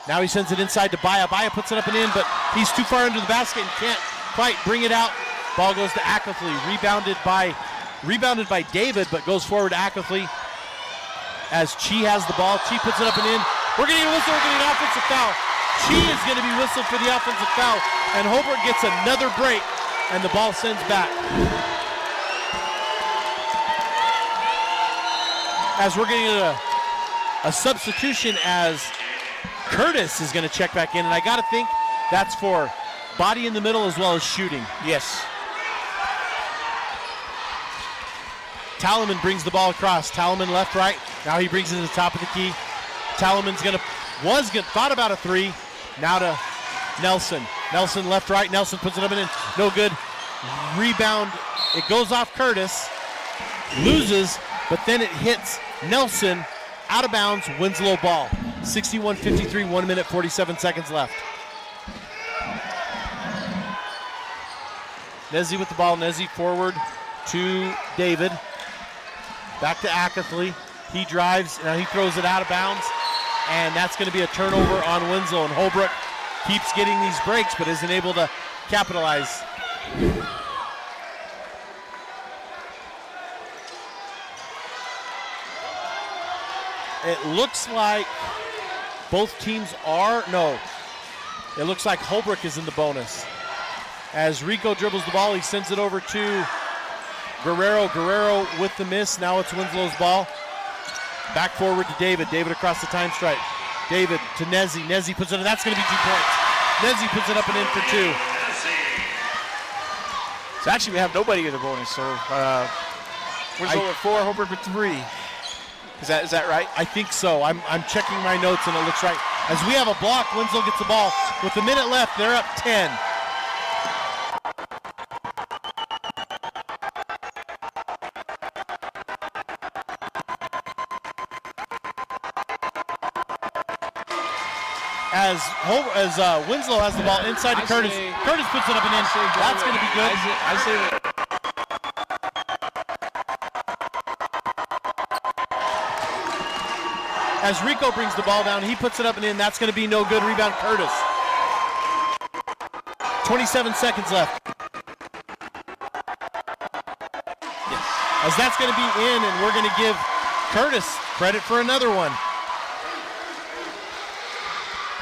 Now he sends it inside to Baya. Baya puts it up and in, but he's too far under the basket and can't quite bring it out. Ball goes to Acathlete. Rebounded by David, but goes forward to Acathlete. As Chi has the ball. Chi puts it up and in. We're going to get a whistle. We're going to get an offensive foul. Chi is going to be whistled for the offensive foul, and Holbrook gets another break, and the ball sends back. As we're going to get a substitution as Curtis is going to check back in, and I got to think that's for body in the middle as well as shooting. Yes. Talaman brings the ball across. Talaman left, right. Now he brings it to the top of the key. Talaman's thought about a three. Now to Nelson. Nelson left, right. Nelson puts it up and in. No good. Rebound. It goes off Curtis. Loses, but then it hits Nelson out of bounds. Winslow ball. 61-53, 1 minute, 47 seconds left. Nezzi with the ball. Nezzi forward to David. Back to Acathlete. He drives. Now he throws it out of bounds. And that's going to be a turnover on Winslow. And Holbrook keeps getting these breaks but isn't able to capitalize. It looks like both teams are. No. It looks like Holbrook is in the bonus. As Rico dribbles the ball, he sends it over to Guerrero. Guerrero with the miss. Now it's Winslow's ball. Back forward to David. David across the time stripe. David to Nezzi. Nezzi puts it in. That's going to be 2 points. Nezzi puts it up and in for 2. So actually we have nobody in the bonus. So Winslow with 4, Holbrook with 3. Is that right? I think so. I'm checking my notes and it looks right. As we have a block, Winslow gets the ball. With a minute left, they're up 10. As Winslow has the ball inside to Curtis. Curtis puts it up and in. That's going to be good. I say that. As Rico brings the ball down, he puts it up and in. That's going to be no good. Rebound, Curtis. 27 seconds left. Yes. As that's going to be in, and we're going to give Curtis credit for another one.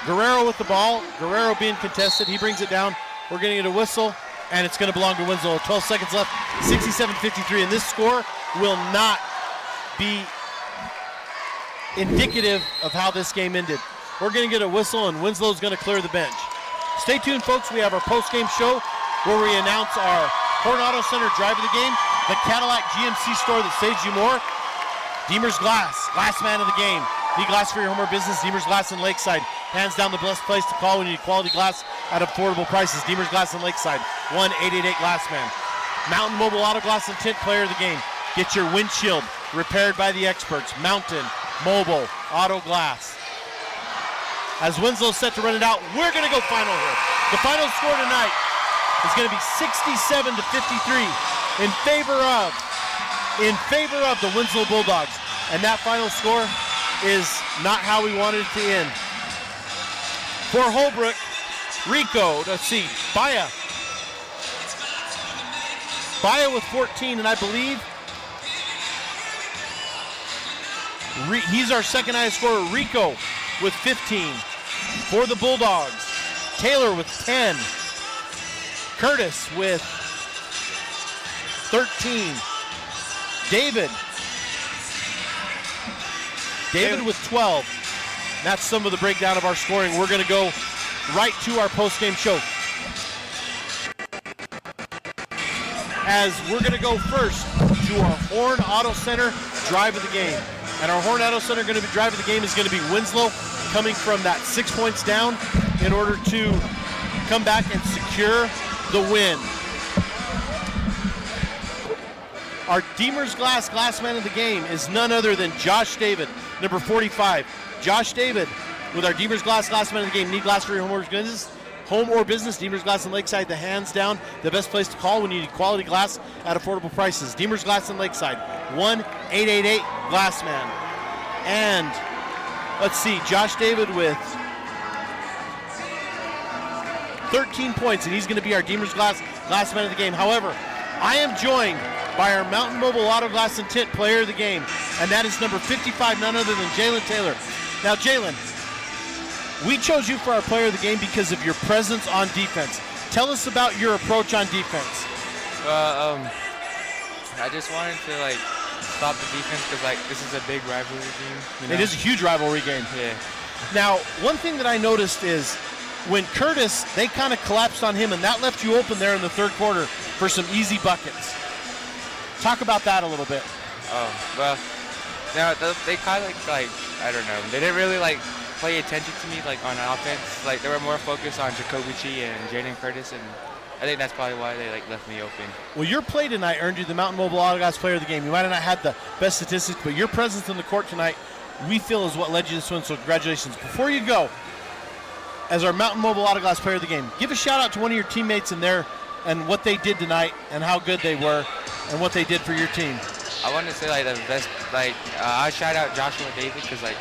Guerrero with the ball. Guerrero being contested. He brings it down. We're going to get a whistle, and it's going to belong to Winslow. 12 seconds left. 67-53, and this score will not be indicative of how this game ended. We're going to get a whistle, and Winslow's going to clear the bench. Stay tuned, folks. We have our post-game show where we announce our Coronado Center drive of the game, the Cadillac GMC store that saves you more. Deemer's Glass, last man of the game. Need glass for your home or business? Deemer's Glass in Lakeside. Hands down the best place to call when you need quality glass at affordable prices. Deemer's Glass in Lakeside, 1-888-GLASSMAN. Mountain Mobile Auto Glass and Tint, player of the game. Get your windshield repaired by the experts. Mountain Mobile Auto Glass. As Winslow's set to run it out, we're going to go final here. The final score tonight is going to be 67-53 in favor of the Winslow Bulldogs. And that final score is not how we wanted it to end. For Holbrook, Rico, let's see, Baya with 14, and I believe he's our second highest scorer. Rico with 15 for the Bulldogs. Taylor with 10. Curtis with 13. David with 12. That's some of the breakdown of our scoring. We're going to go right to our post-game show. As we're going to go first to our Horn Auto Center drive of the game. And our Horn Auto Center drive of the game is going to be Winslow coming from that 6 points down in order to come back and secure the win. Our Deemer's Glass man of the game is none other than Josh David, number 45. Josh David with our Deemer's Glass man of the game. Need glass for your home or business? Deemer's Glass in Lakeside, the hands down, the best place to call when you need quality glass at affordable prices. Deemer's Glass in Lakeside, 1-888-GLASSMAN. And let's see, Josh David with 13 points, and he's going to be our Deemer's Glass man of the game. However, I am joined by our Mountain Mobile Auto Glass and Tint player of the game, and that is number 55, none other than Jalen Taylor. Now, Jalen, we chose you for our player of the game because of your presence on defense. Tell us about your approach on defense. I just wanted to stop the defense because this is a big rivalry game. You know? It is a huge rivalry game. Yeah. Now, one thing that I noticed is when Curtis, they kind of collapsed on him, and that left you open there in the third quarter for some easy buckets. Talk about that a little bit. Oh, well, no, they kind of I don't know. They didn't really pay attention to me on offense. They were more focused on Jacoby Chi and Jaden Curtis, and I think that's probably why they left me open. Well, your play tonight earned you the Mountain Mobile Auto Glass player of the game. You might have not had the best statistics, but your presence in the court tonight, we feel, is what led you to this win, so congratulations. Before you go, as our Mountain Mobile Auto Glass player of the game, give a shout out to one of your teammates in there and what they did tonight and how good they were and what they did for your team. I want to say the best, I'll shout out Joshua David because I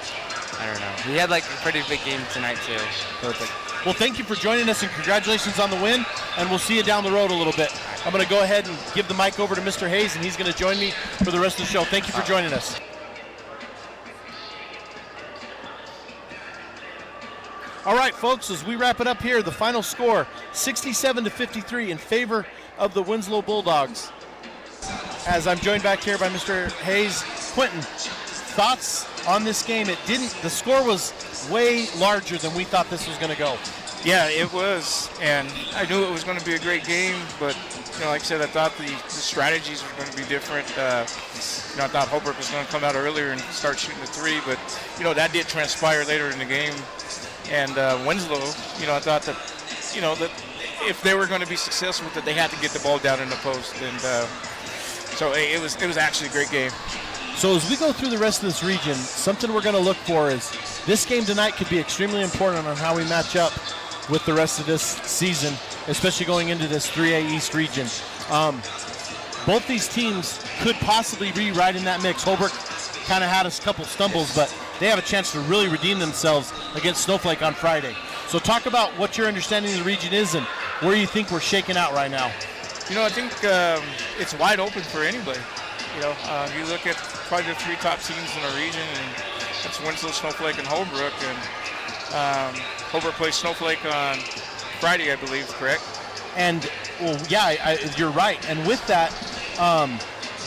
don't know. He had a pretty big game tonight too. So it's well, thank you for joining us and congratulations on the win, and we'll see you down the road a little bit. I'm going to go ahead and give the mic over to Mr. Hayes, and he's going to join me for the rest of the show. Thank you for joining us. All right, folks, as we wrap it up here, the final score, 67-53 in favor of the Winslow Bulldogs. As I'm joined back here by Mr. Hayes. Quentin, thoughts on this game? The score was way larger than we thought this was going to go. Yeah, it was, and I knew it was going to be a great game, but like I said, I thought the strategies were going to be different. I thought Holbrook was going to come out earlier and start shooting the three, but that did transpire later in the game. And Winslow, I thought that that if they were going to be successful with it, they had to get the ball down in the post, and so it was actually a great game. So as we go through the rest of this region, something we're going to look for is this game tonight could be extremely important on how we match up with the rest of this season, especially going into this 3A East region. Both these teams could possibly be right in that mix. Holbrook kind of had a couple stumbles, but they have a chance to really redeem themselves against Snowflake on Friday. So talk about what your understanding of the region is and where you think we're shaking out right now. I think it's wide open for anybody. You look at probably the three top teams in the region, and that's Winslow, Snowflake, and Holbrook. And Holbrook plays Snowflake on Friday, I believe, correct? And, well, yeah, you're right. And with that,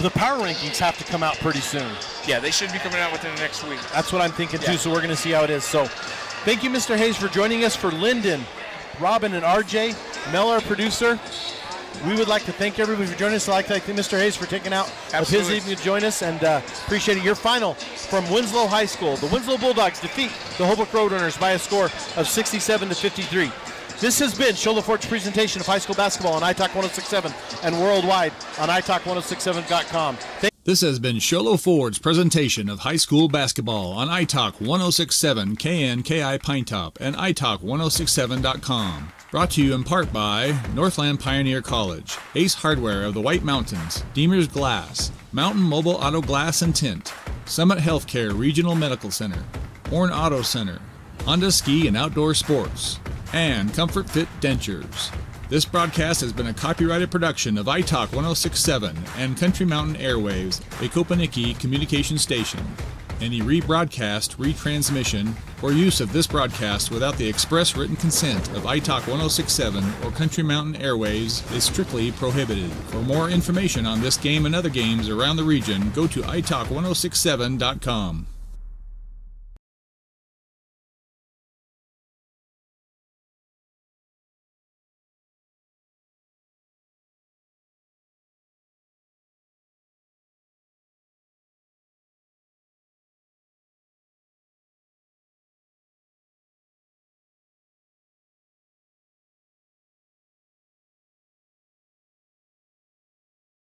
the power rankings have to come out pretty soon. Yeah, they should be coming out within the next week. That's what I'm thinking, too, so we're going to see how it is. So thank you, Mr. Hayes, for joining us. For Lyndon, Robin, and RJ, Mel, our producer, we would like to thank everybody for joining us. I'd like to thank Mr. Hayes for taking out of his evening to join us, and appreciate it. Your final from Winslow High School. The Winslow Bulldogs defeat the Holbrook Roadrunners by a score of 67-53. This has been Show LaForte's presentation of high school basketball on iTalk 106.7 and worldwide on iTalk1067.com. This has been Sholo Ford's presentation of high school basketball on iTalk 106.7 KNKI Pinetop and iTalk1067.com. Brought to you in part by Northland Pioneer College, Ace Hardware of the White Mountains, Deemer's Glass, Mountain Mobile Auto Glass and Tint, Summit Healthcare Regional Medical Center, Horn Auto Center, Honda Ski and Outdoor Sports, and Comfort Fit Dentures. This broadcast has been a copyrighted production of iTalk 106.7 and Country Mountain Airwaves, a Kopaniki communication station. Any rebroadcast, retransmission, or use of this broadcast without the express written consent of iTalk 106.7 or Country Mountain Airwaves is strictly prohibited. For more information on this game and other games around the region, go to iTalk1067.com.